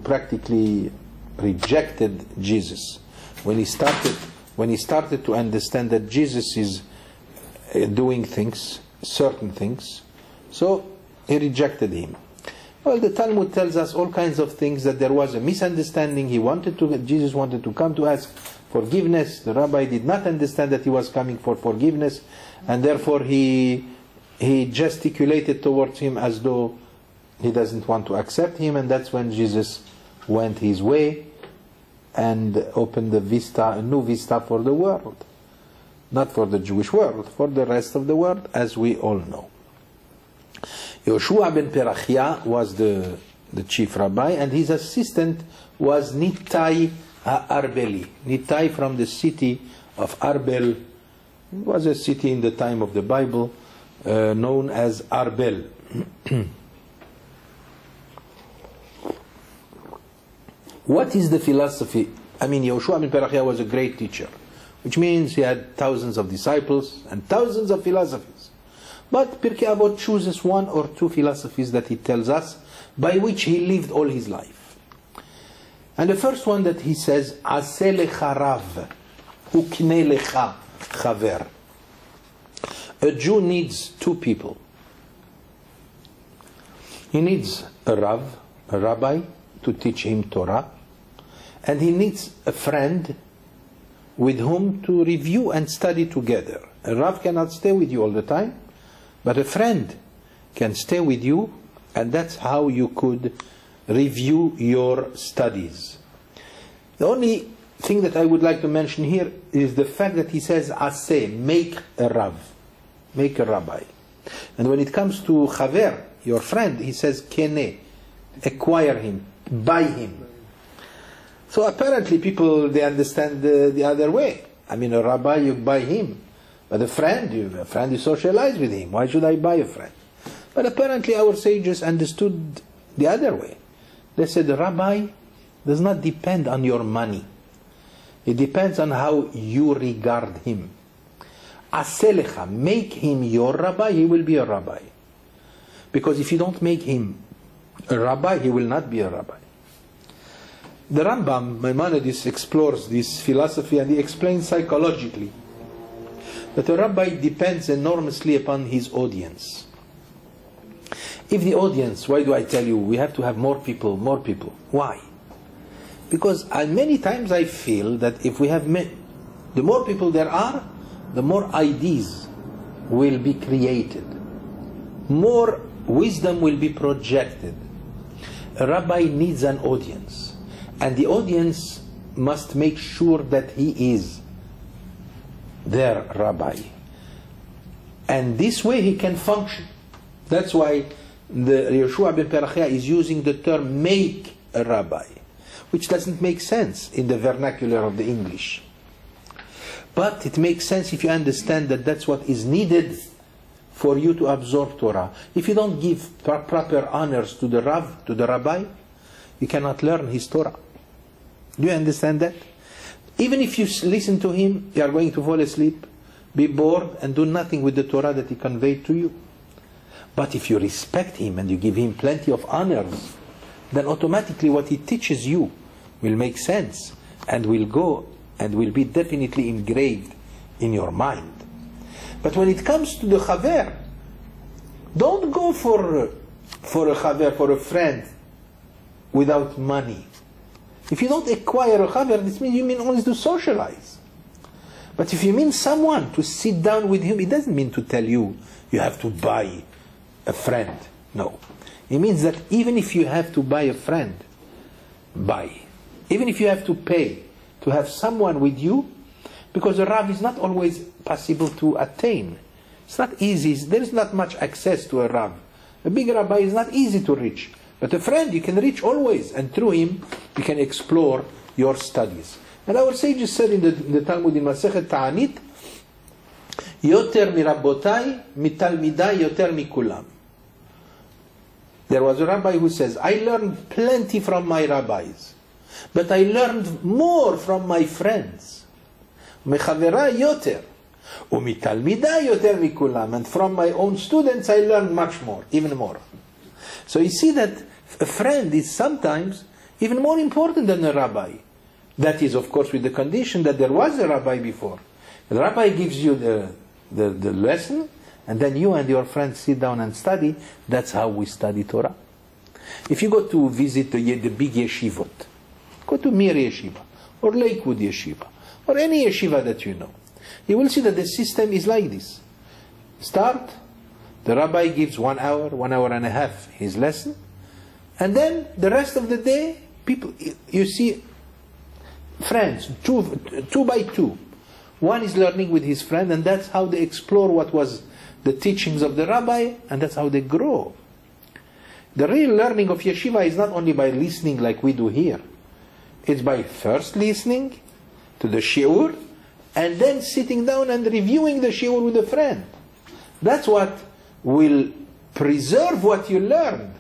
practically rejected Jesus when he started to understand that Jesus is doing things, certain things. So he rejected him. Well, the Talmud tells us all kinds of things, that there was a misunderstanding. Jesus wanted to come to ask forgiveness. The rabbi did not understand that he was coming for forgiveness, and therefore he gesticulated towards him as though he doesn't want to accept him, and that's when Jesus went his way and opened a new vista for the world. Not for the Jewish world, for the rest of the world, as we all know. Yehoshua ben Perachia was the chief rabbi, and his assistant was Nittai Arbeli. Nittai from the city of Arbel. It was a city in the time of the Bible known as Arbel. What is the philosophy? I mean, Yehoshua ben Perachia was a great teacher, which means he had thousands of disciples and thousands of philosophies. But Pirkei Avot chooses one or two philosophies that he tells us, by which he lived all his life. And the first one that he says, Aseh lecha rav, ukneh lecha chaver. A Jew needs two people. He needs a rav, a rabbi, to teach him Torah, and he needs a friend with whom to review and study together. A rav cannot stay with you all the time, but a friend can stay with you, and that's how you could review your studies. The only thing that I would like to mention here is the fact that he says, Aseh, make a rav, make a rabbi. And when it comes to chaver, your friend, he says, keneh, acquire him, buy him. So apparently people, they understand the other way. I mean, a rabbi, you buy him. But a friend, you socialize with him. Why should I buy a friend? But apparently our sages understood the other way. They said the rabbi does not depend on your money. It depends on how you regard him. Aseh lecha, make him your rabbi, he will be a rabbi. Because if you don't make him a rabbi, he will not be a rabbi. The Rambam, Maimonides, explores this philosophy, and he explains psychologically that a rabbi depends enormously upon his audience. If the audience, why do I tell you, we have to have more people. Why? Because many times I feel that if we have the more people there are, the more ideas will be created. More wisdom will be projected. A rabbi needs an audience. And the audience must make sure that he is their rabbi. And this way he can function. That's why the Yeshua ben Perachia is using the term make a rabbi, which doesn't make sense in the vernacular of the English. But it makes sense if you understand that that's what is needed for you to absorb Torah. If you don't give proper honors to the Rav, to the Rabbi, you cannot learn his Torah. Do you understand that? Even if you listen to him, you are going to fall asleep, be bored, and do nothing with the Torah that he conveyed to you. But if you respect him and you give him plenty of honors, then automatically what he teaches you will make sense and will go and will be definitely engraved in your mind. But when it comes to the chaver, don't go for a chaver, for a friend, without money. If you don't acquire a chaver, this means you mean only to socialize. But if you mean someone to sit down with him, it doesn't mean to tell you you have to buy a friend. No. It means that even if you have to buy a friend, buy. Even if you have to pay to have someone with you, because a Rav is not always possible to attain. It's not easy. There is not much access to a Rav. A big rabbi is not easy to reach. But a friend you can reach always, and through him you can explore your studies. And our sages said in the Talmud in Masechet Ta'anit, Yoter mirabotai mitalmidai yoter mikulam. There was a rabbi who says, I learned plenty from my rabbis, but I learned more from my friends. Mechavera yoter, umitalmidai yoter mikulam. And from my own students I learned much more, even more. So you see that a friend is sometimes even more important than a rabbi. That is, of course, with the condition that there was a rabbi before. The rabbi gives you the lesson, and then you and your friends sit down and study. That's how we study Torah. If you go to visit the big yeshivot, go to Mir Yeshiva, or Lakewood Yeshiva, or any yeshiva that you know, you will see that the system is like this. Start, the rabbi gives 1 hour, 1 hour and a half his lesson, and then the rest of the day, people, you see friends, two by two. One is learning with his friend, and that's how they explore what was the teachings of the rabbi, and that's how they grow. The real learning of yeshiva is not only by listening like we do here. It's by first listening to the shiur, and then sitting down and reviewing the shiur with a friend. That's what will preserve what you learned.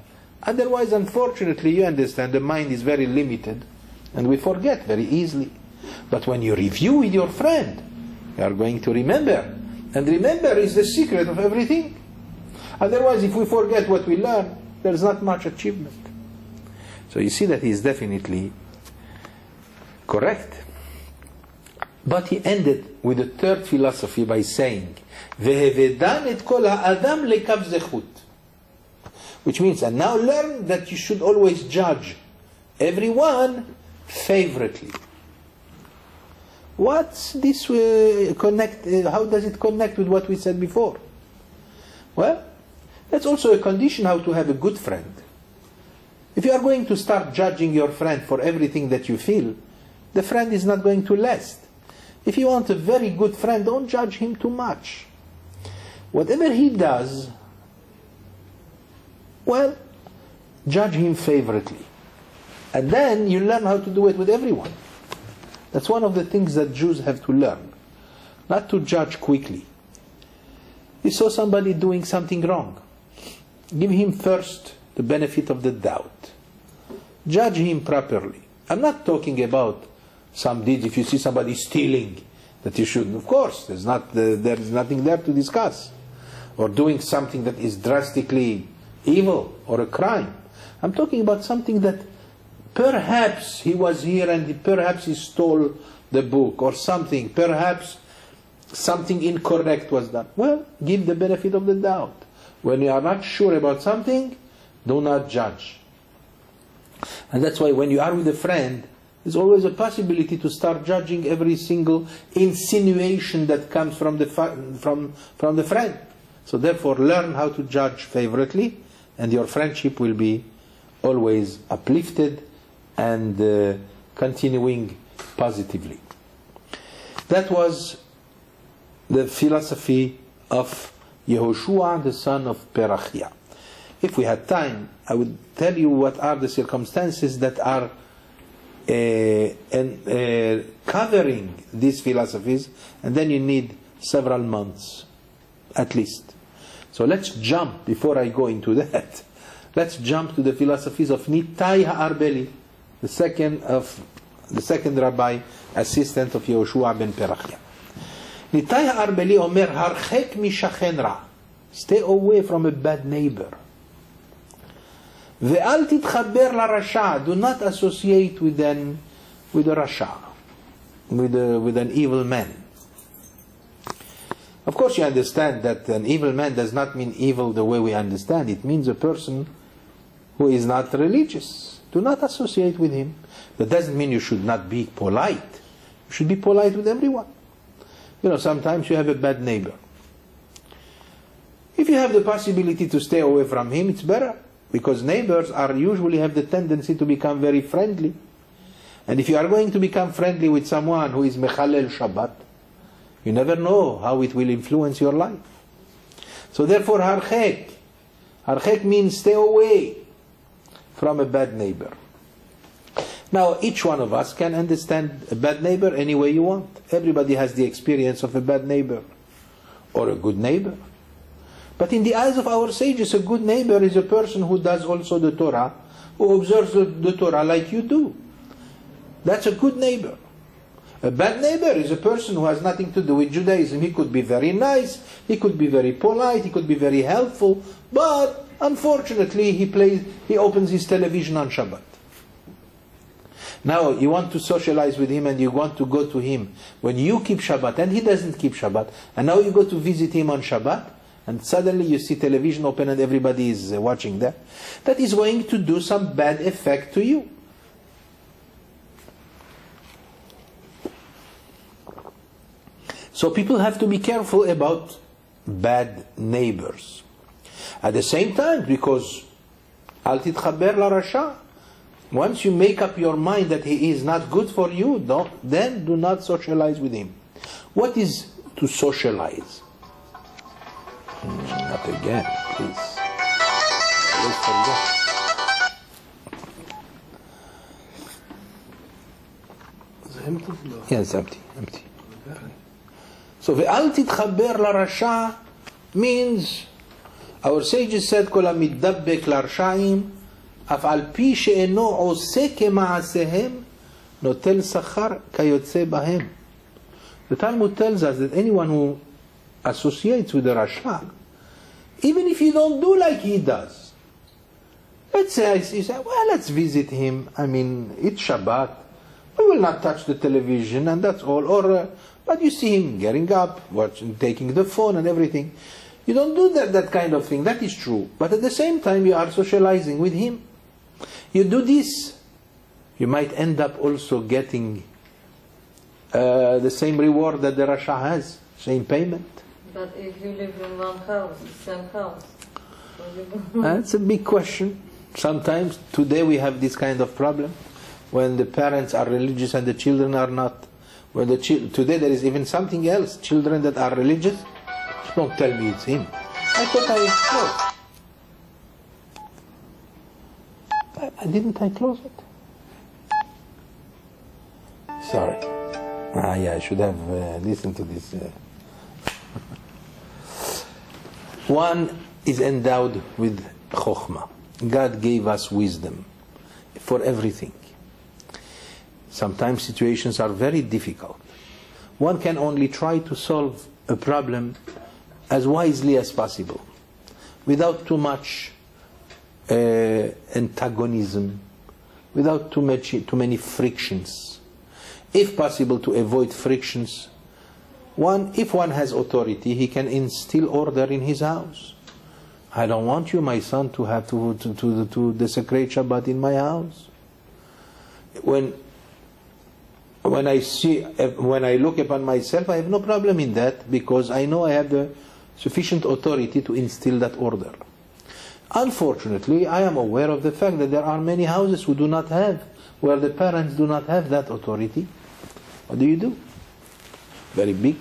Otherwise, unfortunately, you understand, the mind is very limited, and we forget very easily. But when you review with your friend, you are going to remember. And remember is the secret of everything. Otherwise, if we forget what we learn, there's not much achievement. So you see that he is definitely correct. But he ended with the third philosophy by saying, "Vehevedan et kol ha'adam lekav zechut," which means, and now learn that you should always judge everyone favorably. What's this connect? How does it connect with what we said before? Well, that's also a condition how to have a good friend. If you are going to start judging your friend for everything that you feel, the friend is not going to last. If you want a very good friend, don't judge him too much. Whatever he does, well, judge him favorably. And then you learn how to do it with everyone. That's one of the things that Jews have to learn. Not to judge quickly. You saw somebody doing something wrong. Give him first the benefit of the doubt. Judge him properly. I'm not talking about some deeds. If you see somebody stealing, that you shouldn't. Of course, there is nothing there to discuss. Or doing something that is drastically evil or a crime. I'm talking about something that perhaps he was here and perhaps he stole the book or something. Perhaps something incorrect was done. Well, give the benefit of the doubt. When you are not sure about something, do not judge. And that's why when you are with a friend, there's always a possibility to start judging every single insinuation that comes from the friend. So therefore, learn how to judge favorably, and your friendship will be always uplifted and continuing positively. That was the philosophy of Yehoshua the son of Pirkei. If we had time, I would tell you what are the circumstances that are covering these philosophies, and then you need several months at least. So let's jump, before I go into that, let's jump to the philosophies of Nittai HaArbeli, the second rabbi, assistant of Yehoshua ben Pirkei. Nittai HaArbeli omer harchek mishachen ra, stay away from a bad neighbor. Ve'al titchaber larasha, do not associate with a rasha, with an evil man. Of course you understand that an evil man does not mean evil the way we understand. It means a person who is not religious. Do not associate with him. That doesn't mean you should not be polite. You should be polite with everyone. You know, sometimes you have a bad neighbor. If you have the possibility to stay away from him, it's better. Because neighbors usually have the tendency to become very friendly. And if you are going to become friendly with someone who is mechalel Shabbat, you never know how it will influence your life. So therefore, harchek. Harchek means stay away from a bad neighbor. Now, each one of us can understand a bad neighbor any way you want. Everybody has the experience of a bad neighbor or a good neighbor. But in the eyes of our sages, a good neighbor is a person who does also the Torah, who observes the Torah like you do. That's a good neighbor. A bad neighbor is a person who has nothing to do with Judaism. He could be very nice, he could be very polite, he could be very helpful, but unfortunately he opens his television on Shabbat. Now you want to socialize with him and you want to go to him when you keep Shabbat and he doesn't keep Shabbat, and now you go to visit him on Shabbat and suddenly you see television open and everybody is watching that. That is going to do some bad effect to you. So people have to be careful about bad neighbors. At the same time, because al titchaber larasha, once you make up your mind that he is not good for you, then do not socialize with him. What is to socialize? Not again, please. Let's forget. Is it empty? Yeah, it's empty. So ve'al titchaber larasha means, our sages said, kol hamidabbek larsha'im אף על פי שאינו עושה כמעשיהם, נוטל שכר כיוצא בהם. The Talmud tells us that anyone who associates with the Rasha, even if you don't do like he does, let's say you say, well, let's visit him, I mean, it's Shabbat, we will not touch the television and that's all, or but you see him getting up, watching, taking the phone and everything. You don't do that kind of thing, that is true, but at the same time you are socializing with him. You do this, you might end up also getting the same reward that the Rasha has, same payment. But if you live in one house, the same house, that's a big question. Sometimes, today we have this kind of problem, when the parents are religious and the children are not. When today there is even something else, children that are religious, don't tell me it's him. I thought I closed. Didn't I close it? Sorry. Yeah, I should have listened to this. One is endowed with chokhmah. God gave us wisdom for everything. Sometimes situations are very difficult. One can only try to solve a problem as wisely as possible, without too much antagonism, without too many frictions. If possible, to avoid frictions. If one has authority, he can instill order in his house. I don't want you, my son, to have to desecrate Shabbat in my house. When I look upon myself, I have no problem in that, because I know I have the sufficient authority to instill that order. Unfortunately, I am aware of the fact that there are many houses who do not have, where the parents do not have that authority. What do? Very big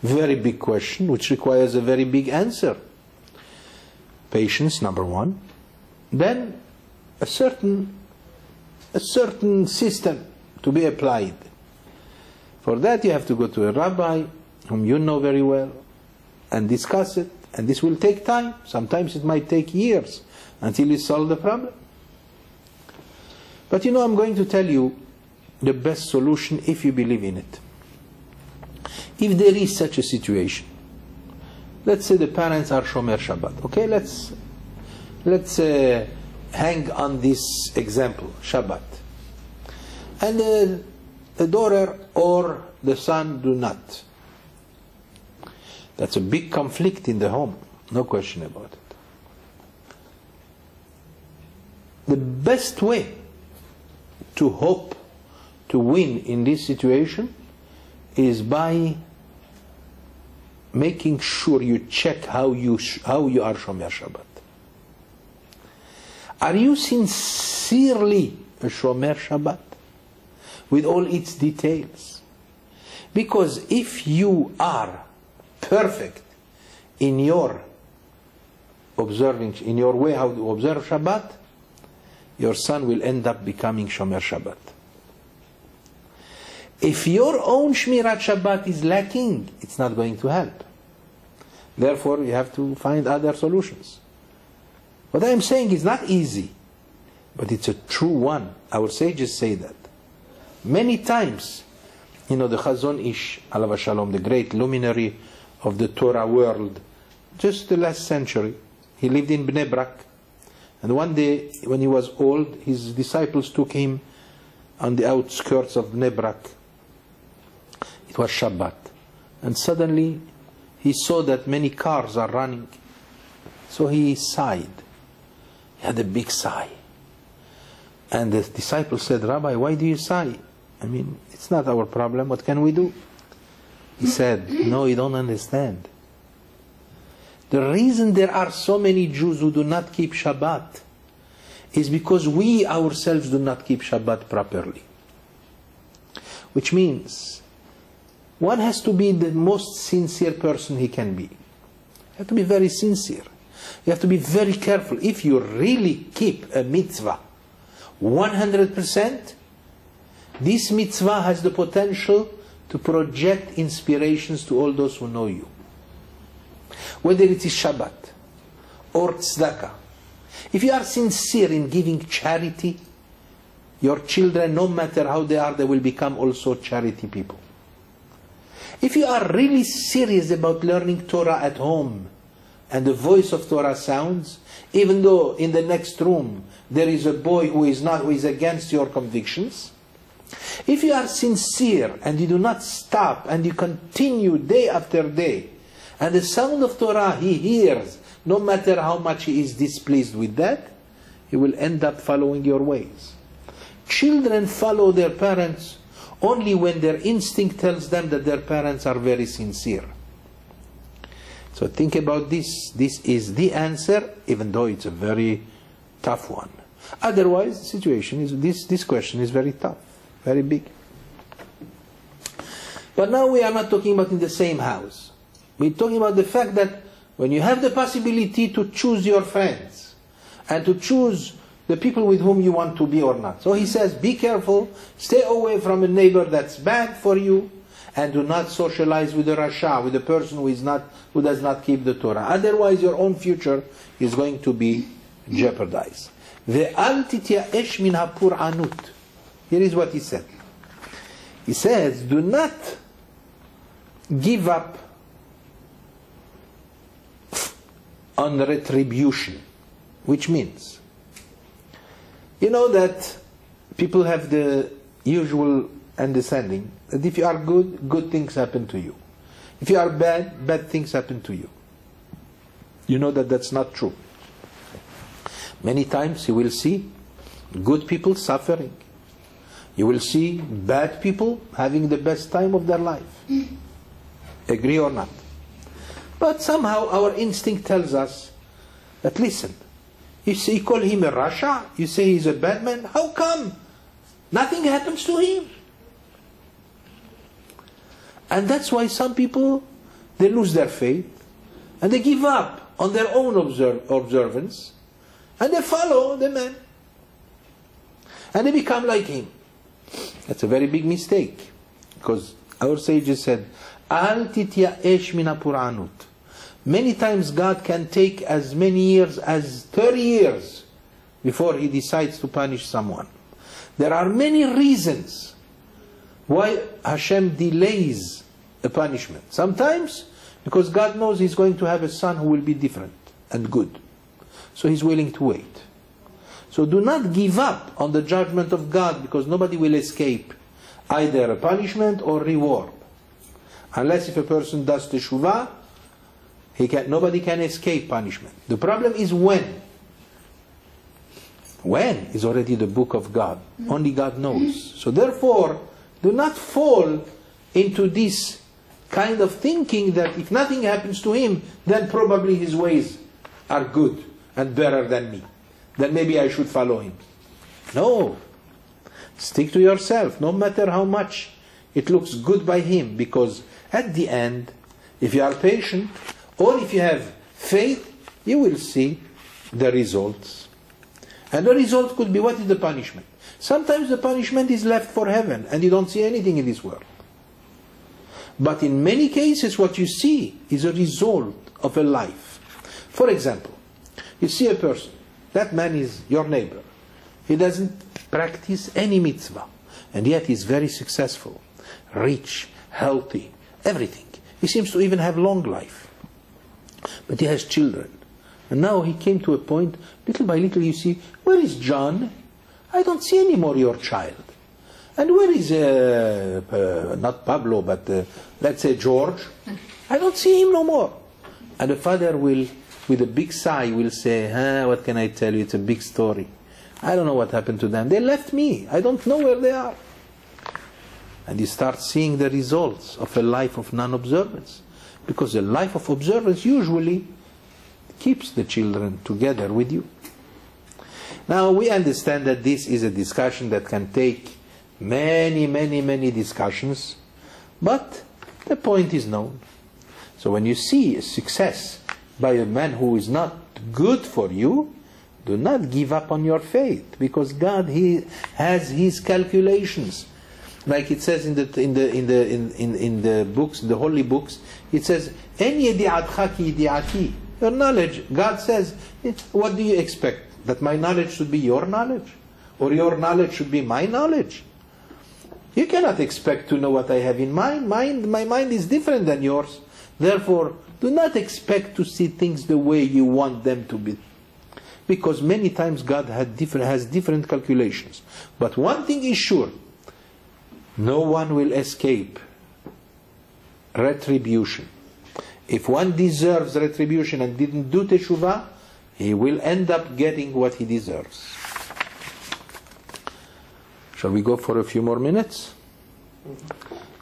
Very big question which requires a very big answer. Patience, number one. Then a certain system to be applied. For that you have to go to a rabbi whom you know very well and discuss it, and this will take time. Sometimes it might take years until you solve the problem. But I'm going to tell you the best solution if you believe in it. If there is such a situation, let's say the parents are Shomer Shabbat. Okay, let's hang on this example, Shabbat. And the daughter or the son do not. That's a big conflict in the home, no question about it. The best way to hope to win in this situation is by making sure you check how you are Shomer Shabbat. Are you sincerely a Shomer Shabbat with all its details? Because if you are perfect in your observing, in your way how to observe Shabbat, your son will end up becoming Shomer Shabbat. If your own Shmirat Shabbat is lacking, it's not going to help. Therefore, you have to find other solutions. What I am saying is not easy, but it's a true one. Our sages say that. Many times, the Chazon Ish, alav shalom, the great luminary of the Torah world, just the last century, he lived in Bnei Brak. And one day, when he was old, his disciples took him on the outskirts of Bnei Brak. It was Shabbat. And suddenly, he saw that many cars are running. So he sighed. He had a big sigh. And the disciple said, Rabbi, why do you sigh? I mean, it's not our problem. What can we do? He said, no, you don't understand. The reason there are so many Jews who do not keep Shabbat is because we ourselves do not keep Shabbat properly. Which means one has to be the most sincere person he can be. You have to be very sincere. You have to be very careful. If you really keep a mitzvah 100%, this mitzvah has the potential to project inspirations to all those who know you. Whether it is Shabbat or tzedakah. If you are sincere in giving charity, your children, no matter how they are, they will become also charity people. If you are really serious about learning Torah at home, and the voice of Torah sounds, even though in the next room there is a boy who is against your convictions, if you are sincere and you do not stop and you continue day after day, and the sound of Torah he hears, no matter how much he is displeased with that, he will end up following your ways. Children follow their parents only when their instinct tells them that their parents are very sincere. So think about this. This is the answer, even though it's a very tough one. Otherwise, the situation is, this question is very tough, very big. But now we are not talking about in the same house. We're talking about the fact that when you have the possibility to choose your friends and to choose the people with whom you want to be or not. So he says, be careful, stay away from a neighbor that's bad for you, and do not socialize with the Rasha, with the person who does not keep the Torah. Otherwise, your own future is going to be jeopardized. Ve'al tityaesh min hapur'anut. Here is what he said. He says, do not give up on retribution, which means, you know that people have the usual understanding that if you are good, good things happen to you. If you are bad, bad things happen to you. You know that that's not true. Many times you will see good people suffering. You will see bad people having the best time of their life. Agree or not? But somehow our instinct tells us that, listen, you call him a Rasha, you say he's a bad man, how come? Nothing happens to him. And that's why some people they lose their faith, and they give up on their own observance, and they follow the man. And they become like him. That's a very big mistake. Because our sages said, Al titya'esh min ha'pur'anut. Many times God can take as many years as 30 years before He decides to punish someone. There are many reasons why Hashem delays a punishment. Sometimes because God knows He's going to have a son who will be different and good. So He's willing to wait. So do not give up on the judgment of God, because nobody will escape either a punishment or reward. Unless if a person does teshuvah, nobody can escape punishment. The problem is when. When is already the book of God. Only God knows. So therefore, do not fall into this kind of thinking that if nothing happens to him, then probably his ways are good and better than me. Then maybe I should follow him. No. Stick to yourself, no matter how much it looks good by him, because at the end, if you are patient, or if you have faith, you will see the results. And the result could be, what is the punishment? Sometimes the punishment is left for heaven, and you don't see anything in this world. But in many cases, what you see is a result of a life. For example, you see a person, that man is your neighbor. He doesn't practice any mitzvah, and yet he's very successful, rich, healthy, everything. He seems to even have long life. But he has children. And now he came to a point, little by little you see, where is John? I don't see anymore your child. And where is, not Pablo, but let's say George? I don't see him no more. And the father will, with a big sigh, will say, what can I tell you? It's a big story. I don't know what happened to them. They left me. I don't know where they are. And you start seeing the results of a life of non-observance. Because a life of observance usually keeps the children together with you. Now we understand that this is a discussion that can take many discussions, but the point is known. So when you see a success by a man who is not good for you, do not give up on your faith, because God, He has His calculations. Like it says in the books, the holy books, it says, "En yedi'atcha ki yedi'ati." Your knowledge, God says, what do you expect? That my knowledge should be your knowledge? Or your knowledge should be my knowledge? You cannot expect to know what I have in mind. My mind is different than yours. Therefore, do not expect to see things the way you want them to be. Because many times God has different calculations. But one thing is sure, no one will escape retribution. If one deserves retribution and didn't do teshuvah, he will end up getting what he deserves. Shall we go for a few more minutes?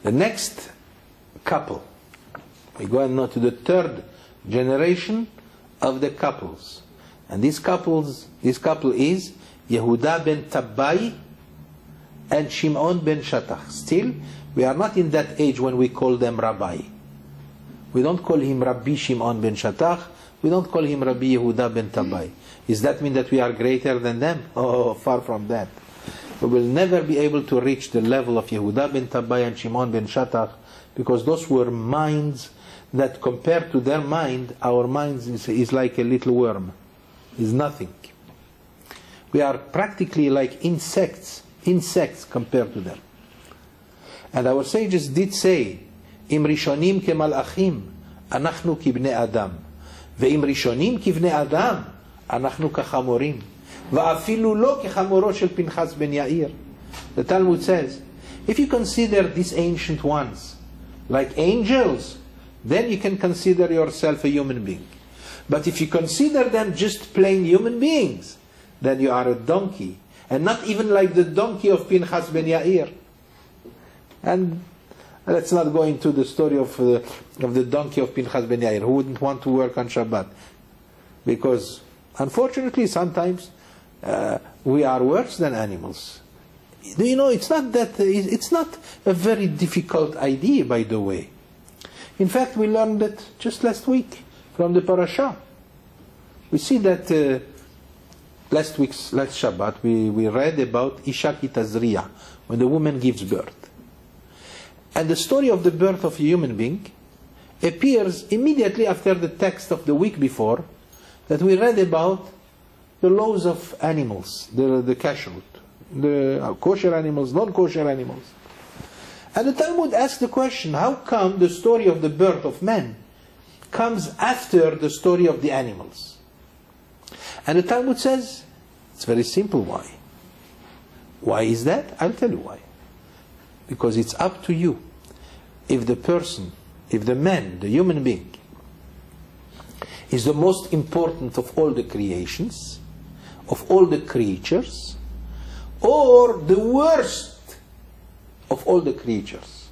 The next couple, we go now to the third generation of the couples. And this couple is Yehuda ben Tabbai and Shimon ben Shatach. Still, we are not in that age when we call them Rabbi. We don't call him Rabbi Shimon ben Shatach. We don't call him Rabbi Yehuda ben Tabbai. Does that mean that we are greater than them? Oh, far from that. We will never be able to reach the level of Yehuda ben Tabbai and Shimon ben Shatach, because those were minds that, compared to their mind, our minds is like a little worm. Is nothing. We are practically like insects compared to them. And our sages did say, Im rishonim ke malachim, anachnu ki bnei adam. Ve'im rishonim ki bnei adam, anachnu ka chamorim. Va'afilu lo ke chamoro shel Pinchas ben Yair. The Talmud says, if you consider these ancient ones like angels, then you can consider yourself a human being. But if you consider them just plain human beings, then you are a donkey. And not even like the donkey of Pinchas ben Yair. And let's not go into the story of the donkey of Pinchas ben Yair, who wouldn't want to work on Shabbat. Because, unfortunately, sometimes we are worse than animals. You know, it's not a very difficult idea, by the way. In fact, we learned it just last week from the parasha. We see that last Shabbat, we read about Isha ki tazriya, when the woman gives birth. And the story of the birth of a human being appears immediately after the text of the week before, that we read about the laws of animals, the kashrut, the kosher animals, non-kosher animals. And the Talmud asks the question, how come the story of the birth of man comes after the story of the animals? And the Talmud says, it's very simple why. Why is that? I'll tell you why. Because it's up to you. If the person, if the man, the human being, is the most important of all the creations, of all the creatures, or the worst of all the creatures.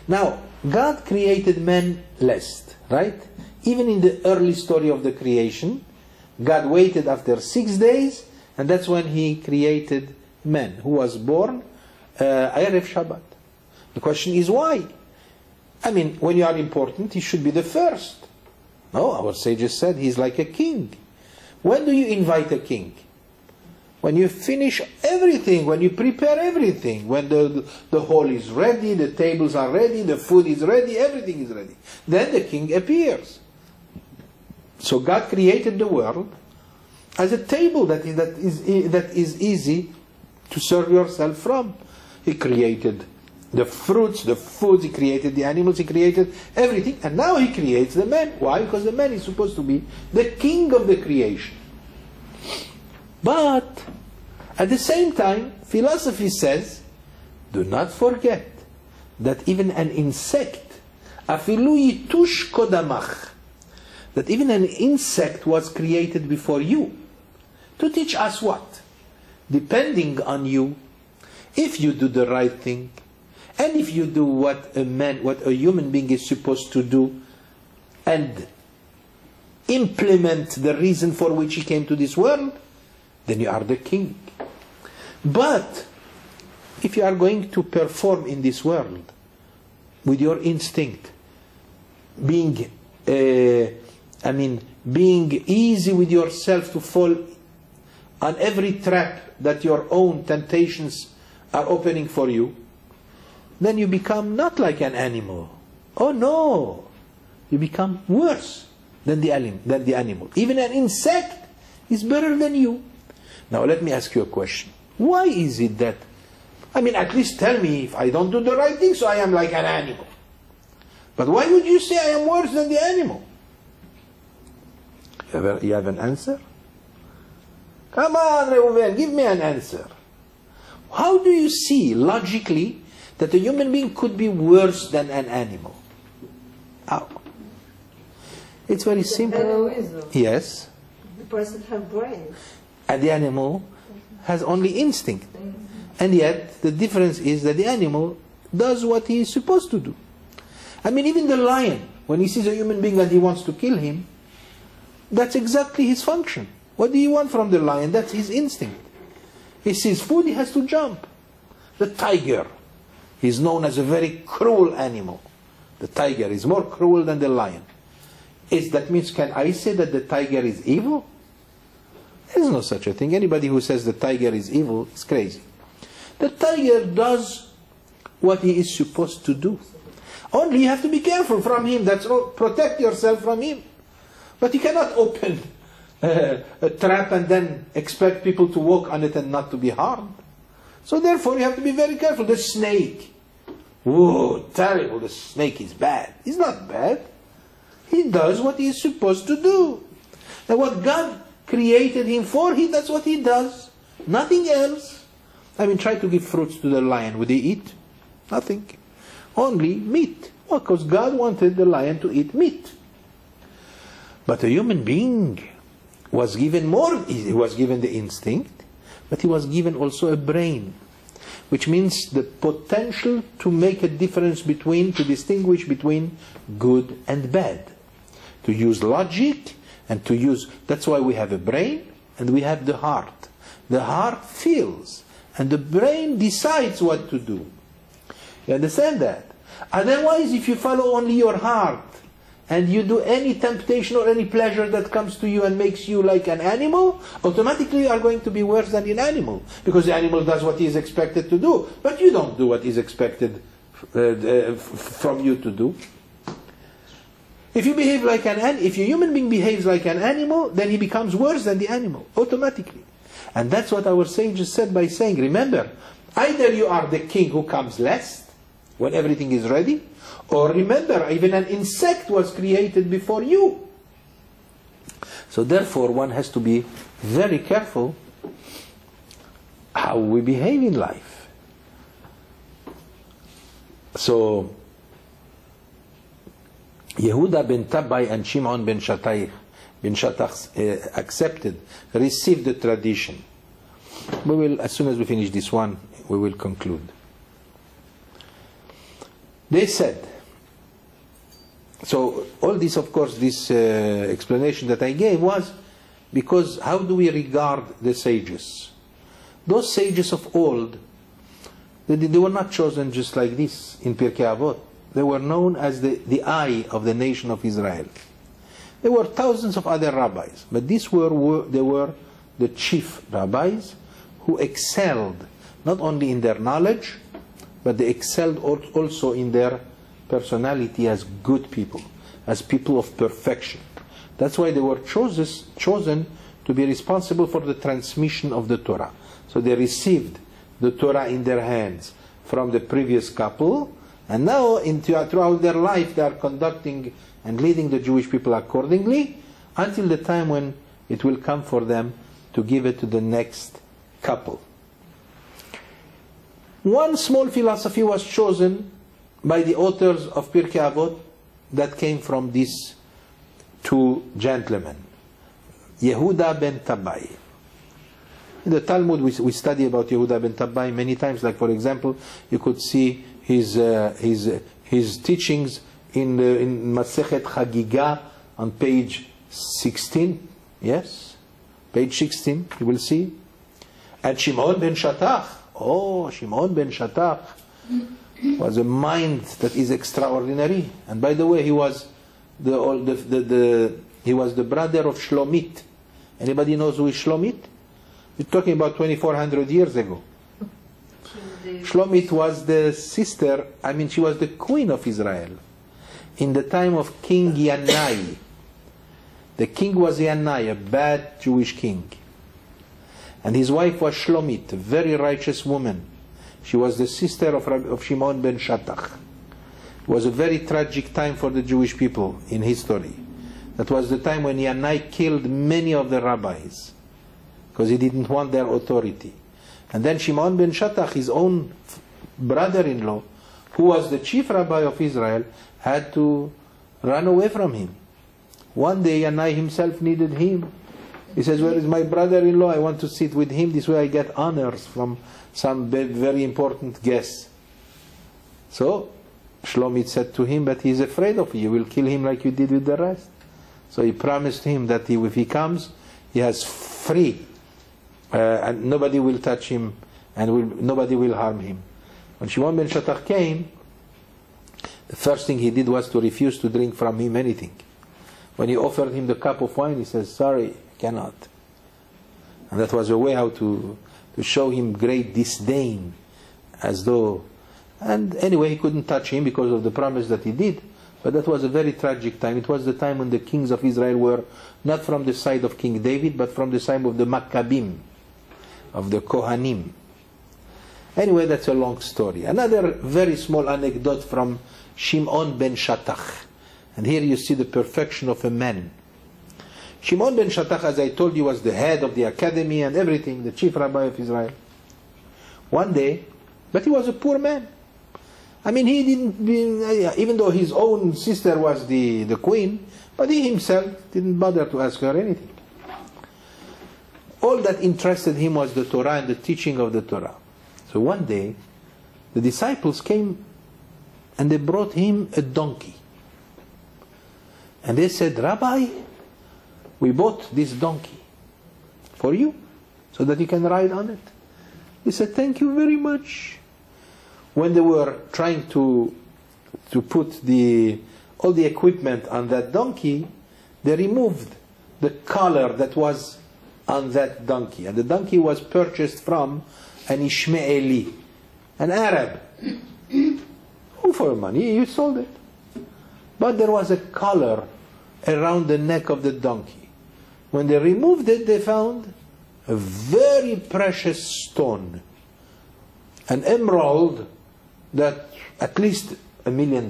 Now, God created man last, right? Even in the early story of the creation, God waited after 6 days, and that's when He created man, who was born Erev Shabbat. The question is why? I mean, when you are important, He should be the first. No, our sages said He's like a king. When do you invite a king? When you finish everything, when you prepare everything, when the hall is ready, the tables are ready, the food is ready, everything is ready. Then the king appears. So God created the world as a table that is easy to serve yourself from. He created the fruits, the foods, He created the animals, He created everything. And now He creates the man. Why? Because the man is supposed to be the king of the creation. But at the same time, philosophy says, do not forget that even an insect, afilu yitush kodamach, that even an insect was created before you. To teach us what? Depending on you, if you do the right thing, and if you do what a human being is supposed to do, and implement the reason for which he came to this world, then you are the king. But if you are going to perform in this world with your instinct, being easy with yourself to fall on every trap that your own temptations are opening for you, then you become not like an animal. Oh no! You become worse than the animal. Even an insect is better than you. Now let me ask you a question. Why is it that, at least tell me if I don't do the right thing, so I am like an animal. But why would you say I am worse than the animal? You have an answer? Come on, Reuven, give me an answer. How do you see, logically, that a human being could be worse than an animal? How? It's very simple. Yes. The person has brains. And the animal has only instinct. And yet, the difference is that the animal does what he is supposed to do. Even the lion, when he sees a human being and he wants to kill him, that's exactly his function. What do you want from the lion? That's his instinct. He sees food, he has to jump. The tiger is known as a very cruel animal. The tiger is more cruel than the lion. That means, can I say that the tiger is evil? There is no such a thing. Anybody who says the tiger is evil is crazy. The tiger does what he is supposed to do. Only you have to be careful from him. That's all. Protect yourself from him. But you cannot open a trap and then expect people to walk on it and not to be harmed. So therefore you have to be very careful. The snake. Whoa, terrible. The snake is bad. He's not bad. He does what he is supposed to do. And what God created him for, that's what he does. Nothing else. Try to give fruits to the lion. Would he eat? Nothing. Only meat. Well, because God wanted the lion to eat meat. But a human being was given more. He was given the instinct, but he was given also a brain, which means the potential to make a difference to distinguish between good and bad. To use logic and to use, that's why we have a brain and we have the heart. The heart feels and the brain decides what to do. You understand that? Otherwise, if you follow only your heart, and you do any temptation or any pleasure that comes to you and makes you like an animal, automatically you are going to be worse than an animal. Because the animal does what he is expected to do, but you don't do what is expected from you to do. If you behave like if a human being behaves like an animal, then he becomes worse than the animal, automatically. And that's what our sages said by saying, remember, either you are the king who comes last, when everything is ready, or remember, even an insect was created before you. So therefore, one has to be very careful how we behave in life. So, Yehuda ben Tabbai and Shimon ben Shattach accepted, received the tradition. We will, as soon as we finish this one, we will conclude. They said, so all this, of course, this explanation that I gave was because how do we regard the sages? Those sages of old, they were not chosen just like this in Pirkei Avot. They were known as the eye of the nation of Israel. There were thousands of other rabbis, but they were the chief rabbis who excelled not only in their knowledge, but they excelled also in their personality as good people, as people of perfection. That's why they were chosen to be responsible for the transmission of the Torah. So they received the Torah in their hands from the previous couple, and now throughout their life they are conducting and leading the Jewish people accordingly until the time when it will come for them to give it to the next couple. One small philosophy was chosen by the authors of Pirkei Avot that came from these two gentlemen, Yehuda ben Tabbai. In the Talmud we study about Yehuda ben Tabbai many times. Like for example, you could see his teachings in Masechet Chagiga on page 16. Yes, page 16. You will see. And Shimon ben Shattach. Oh, Shimon ben Shattach was a mind that is extraordinary. And by the way, he was the brother of Shlomit. Anybody knows who is Shlomit? We're talking about 2,400 years ago. Shlomit was the sister, she was the queen of Israel in the time of King Yanai. The king was Yanai, a bad Jewish king. And his wife was Shlomit, a very righteous woman. She was the sister of Shimon ben Shattach. It was a very tragic time for the Jewish people in history. That was the time when Yanai killed many of the rabbis because he didn't want their authority. And then Shimon ben Shattach, his own brother-in-law, who was the chief rabbi of Israel, had to run away from him. One day Yanai himself needed him. He says, where is my brother-in-law? I want to sit with him. This way I get honors from some very important guests. So Shlomit said to him, but he is afraid of you. You will kill him like you did with the rest. So he promised him that if he comes, he has free. And nobody will touch him and nobody will harm him. When Shimon ben Shattach came, the first thing he did was to refuse to drink from him anything. When he offered him the cup of wine, he says, sorry, cannot. And that was a way how to show him great disdain, as though, and anyway he couldn't touch him because of the promise that he did. But that was a very tragic time. It was the time when the kings of Israel were not from the side of King David, but from the side of the Maccabim, of the Kohanim. Anyway, that's a long story. Another very small anecdote from Shimon ben Shattach. And here you see the perfection of a man. Shimon ben Shattach, as I told you, was the head of the academy and everything, the chief rabbi of Israel. One day, but he was a poor man. He didn't, even though his own sister was the queen, but he himself didn't bother to ask her anything. All that interested him was the Torah and the teaching of the Torah. So one day, the disciples came and they brought him a donkey. And they said, Rabbi, we bought this donkey for you so that you can ride on it. He said, thank you very much. When they were trying to to put all the equipment on that donkey, they removed the collar that was on that donkey. And the donkey was purchased from an Ishmaeli, an Arab. Who for money? You sold it. But there was a collar around the neck of the donkey. When they removed it, they found a very precious stone, an emerald that at least $1 million.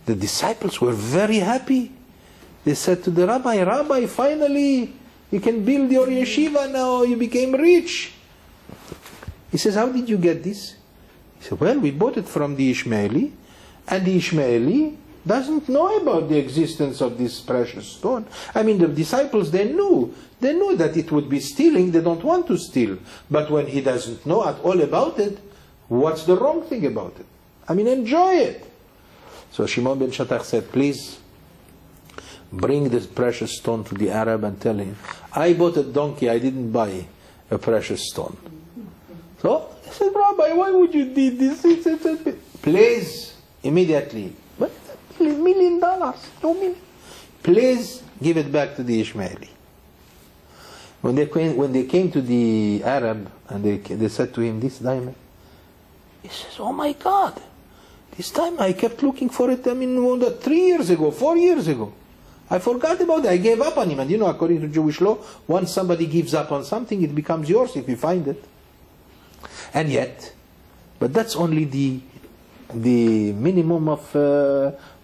The disciples were very happy. They said to the rabbi, Rabbi, finally you can build your yeshiva now, you became rich. He says, how did you get this? He said, well, we bought it from the Ishmaeli, and the Ishmaeli doesn't know about the existence of this precious stone. I mean, the disciples, they knew that it would be stealing. They don't want to steal. But when he doesn't know at all about it, what's the wrong thing about it? I mean, enjoy it. So Shimon ben Shattach said, please bring this precious stone to the Arab and tell him, I bought a donkey, I didn't buy a precious stone. So he said, Rabbi, why would you do this? Please, immediately. But $1 million, no million. Please give it back to the Ishmaeli. When they came to the Arab and they said to him, this diamond, he says, oh my God, this time I kept looking for it, 3 years ago, 4 years ago. I forgot about it. I gave up on him. And according to Jewish law, once somebody gives up on something, it becomes yours if you find it. And yet, but that's only the minimum of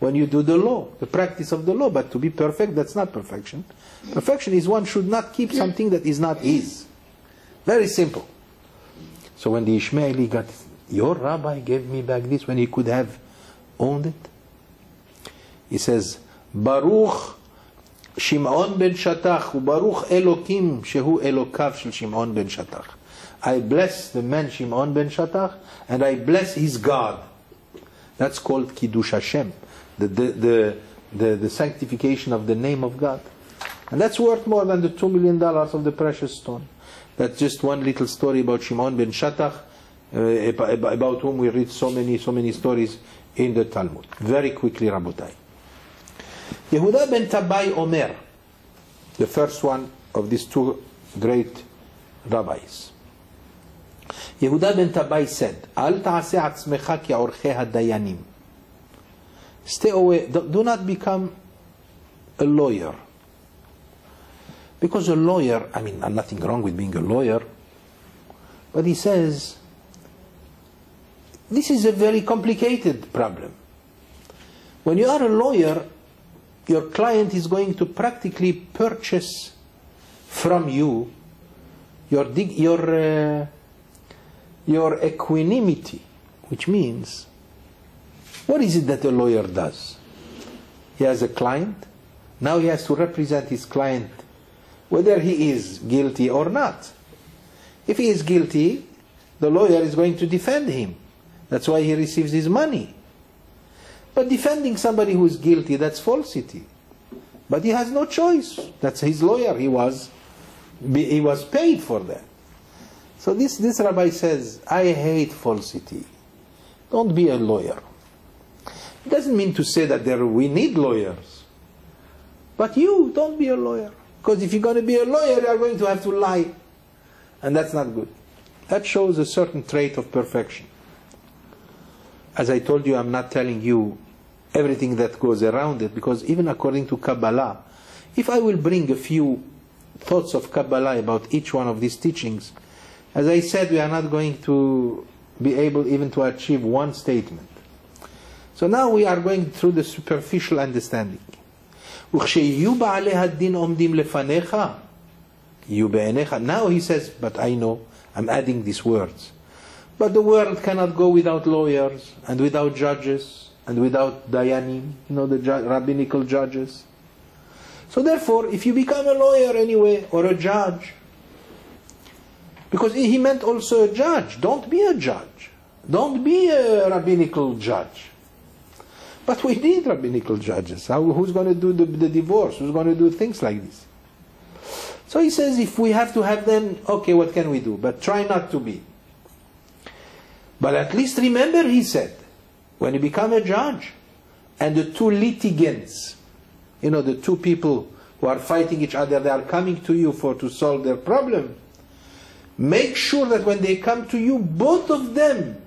when you do the law, the practice of the law. But to be perfect, that's not perfection. Perfection is one should not keep something that is not his. Very simple. So when the Ishmaeli got, your rabbi gave me back this when he could have owned it. He says, Baruch Shimon ben Shattach, Baruch Elokim shehu Elokav shel Shimon ben Shattach. I bless the man Shimon ben Shattach, and I bless his God. That's called Kiddush Hashem, the sanctification of the name of God. And that's worth more than the $2 million of the precious stone. That's just one little story about Shimon ben Shattach, about whom we read so many stories in the Talmud. Very quickly, Rabotai. Yehuda ben Tabai Omer, the first one of these two great rabbis. Yehuda ben Tabai said, Al ta'aseh atzmecha ki orchei hadayanim. Stay away, do not become a lawyer. Because a lawyer, I mean, nothing wrong with being a lawyer, but he says, this is a very complicated problem. When you are a lawyer, your client is going to practically purchase from you your equanimity, which means, what is it that a lawyer does? He has a client, now he has to represent his client whether he is guilty or not. If he is guilty, the lawyer is going to defend him. That's why he receives his money. But defending somebody who is guilty, that's falsity. But he has no choice. That's his lawyer. He was paid for that. So this rabbi says, I hate falsity. Don't be a lawyer. It doesn't mean to say that we need lawyers. But you, don't be a lawyer. Because if you're going to be a lawyer, you are going to have to lie. And that's not good. That shows a certain trait of perfection. As I told you, I'm not telling you everything that goes around it, because even according to Kabbalah, if I will bring a few thoughts of Kabbalah about each one of these teachings, as I said, we are not going to be able even to achieve one statement. So now we are going through the superficial understanding. Now he says, but I know, I'm adding these words. But the world cannot go without lawyers, and without judges, and without dayanim, the rabbinical judges. So therefore, if you become a lawyer anyway, or a judge, because he meant also a judge, don't be a judge. Don't be a rabbinical judge. But we need rabbinical judges. Who's going to do the divorce? Who's going to do things like this? So he says, if we have to have them, okay, what can we do? But try not to be. But at least remember, he said, When you become a judge, and the two litigants, you know, the two people who are fighting each other, they are coming to you to solve their problem, make sure that when they come to you, both of them,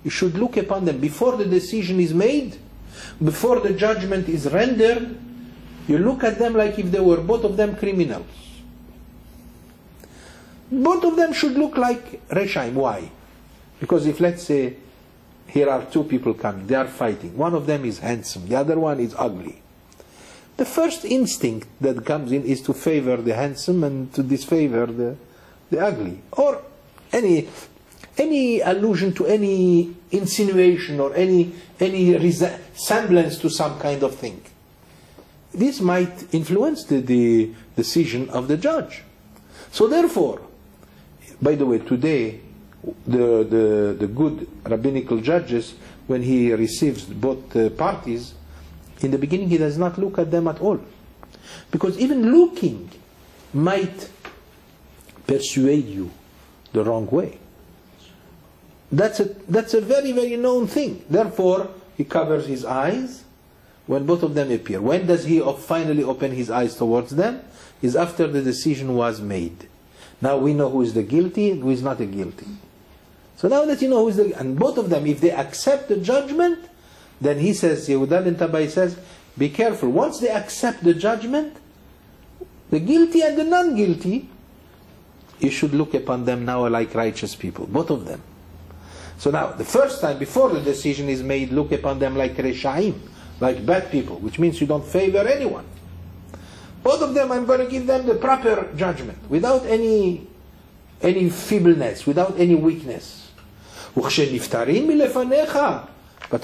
you should look upon them before the decision is made, before the judgment is rendered. You look at them like if they were both of them criminals. Both of them should look like Reshaim. Why? Because if, let's say, here are two people coming, they are fighting. One of them is handsome, the other one is ugly. The first instinct that comes in is to favor the handsome and to disfavor the ugly. Or any allusion to any insinuation or any semblance to some kind of thing. This might influence the decision of the judge. So therefore, by the way, today, the good rabbinical judges, when he receives both parties, in the beginning he does not look at them at all. Because even looking might persuade you the wrong way. That's a very, very known thing. Therefore, he covers his eyes when both of them appear. When does he finally open his eyes towards them? Is after the decision was made. Now we know who is the guilty and who is not the guilty. So now that you know who is and both of them, if they accept the judgment, then he says, Yehuda ben Tabai says, be careful. Once they accept the judgment, the guilty and the non-guilty, you should look upon them now like righteous people, both of them. So now, the first time, before the decision is made, look upon them like Reshaim, like bad people, which means you don't favor anyone. Both of them, I'm going to give them the proper judgment, without any feebleness, without any weakness. But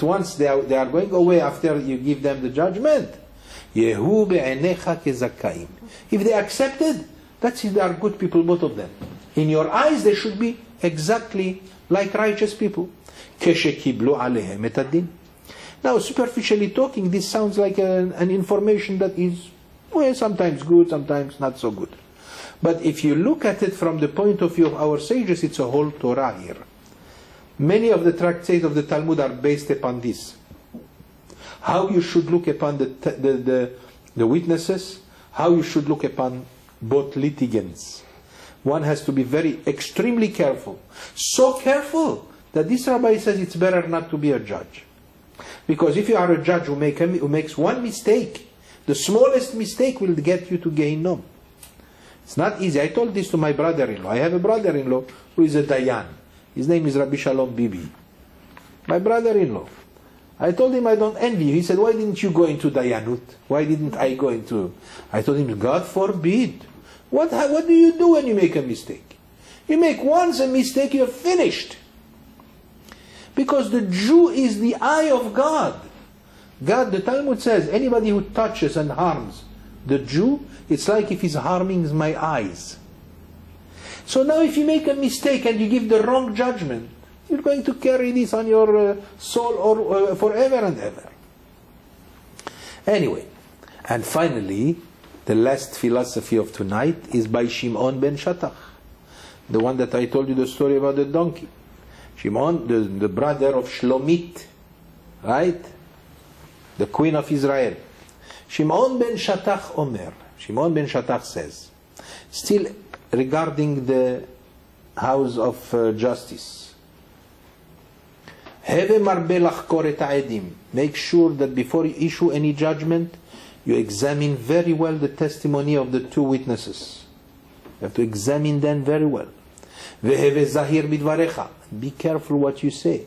once they are going away after you give them the judgment, if they accepted, that's it, they are good people, both of them. In your eyes, they should be exactly like righteous people. Now, superficially talking, this sounds like an information that is sometimes good, sometimes not so good. But if you look at it from the point of view of our sages, it's a whole Torah here. Many of the tractates of the Talmud are based upon this. How you should look upon the witnesses, how you should look upon both litigants. One has to be extremely careful. So careful that this rabbi says it's better not to be a judge. Because if you are a judge who makes one mistake, the smallest mistake will get you to Gehinnom. It's not easy. I told this to my brother-in-law. I have a brother-in-law who is a Dayan. His name is Rabbi Shalom Bibi. My brother-in-law. I told him I don't envy you. He said, why didn't you go into Dayanut? Why didn't I go into... I told him, God forbid. What do you do when you make a mistake? You make once a mistake, you're finished. Because the Jew is the eye of God. God, the Talmud says, anybody who touches and harms the Jew, it's like if he's harming my eyes. So now if you make a mistake and you give the wrong judgment, you're going to carry this on your soul or forever and ever. Anyway, and finally, the last philosophy of tonight is by Shimon ben Shattach, the one that I told you the story about the donkey. Shimon, the brother of Shlomit, right? The queen of Israel. Shimon ben Shattach Omer. Shimon ben Shattach says, still regarding the house of justice, make sure that before you issue any judgment, you examine very well the testimony of the two witnesses. You have to examine them very well. Be careful what you say.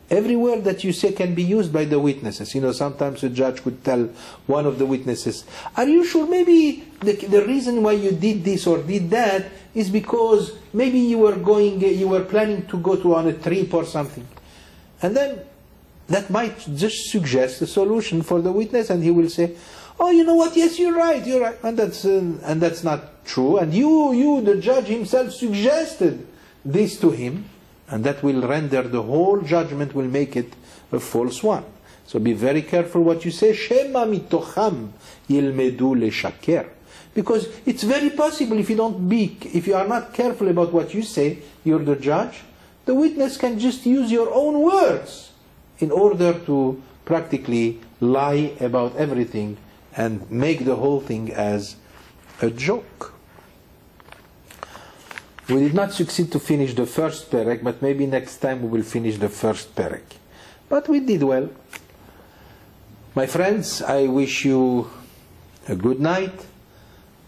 Every word that you say can be used by the witnesses. You know, sometimes a judge could tell one of the witnesses, are you sure maybe the reason why you did this or did that is because maybe you were planning to go on a trip or something. And then that might just suggest a solution for the witness, and he will say, oh, you know what, yes, you're right. And that's not true. And you, the judge himself, suggested this to him. And that will render the whole judgment, will make it a false one. So be very careful what you say. Shema mitocham yilmedu leshaker. Because it's very possible if you are not careful about what you say, you're the judge, the witness can just use your own words in order to practically lie about everything and make the whole thing as a joke. We did not succeed to finish the first perek, but maybe next time we will finish the first perek. But we did well. My friends, I wish you a good night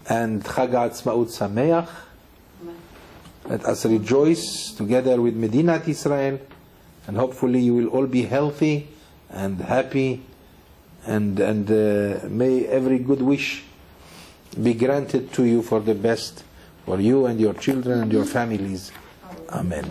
and Chag HaAtzmaut Sameach. Let us rejoice together with Medinat Israel, and hopefully you will all be healthy and happy, and may every good wish be granted to you for the best, for you and your children and your families. Amen.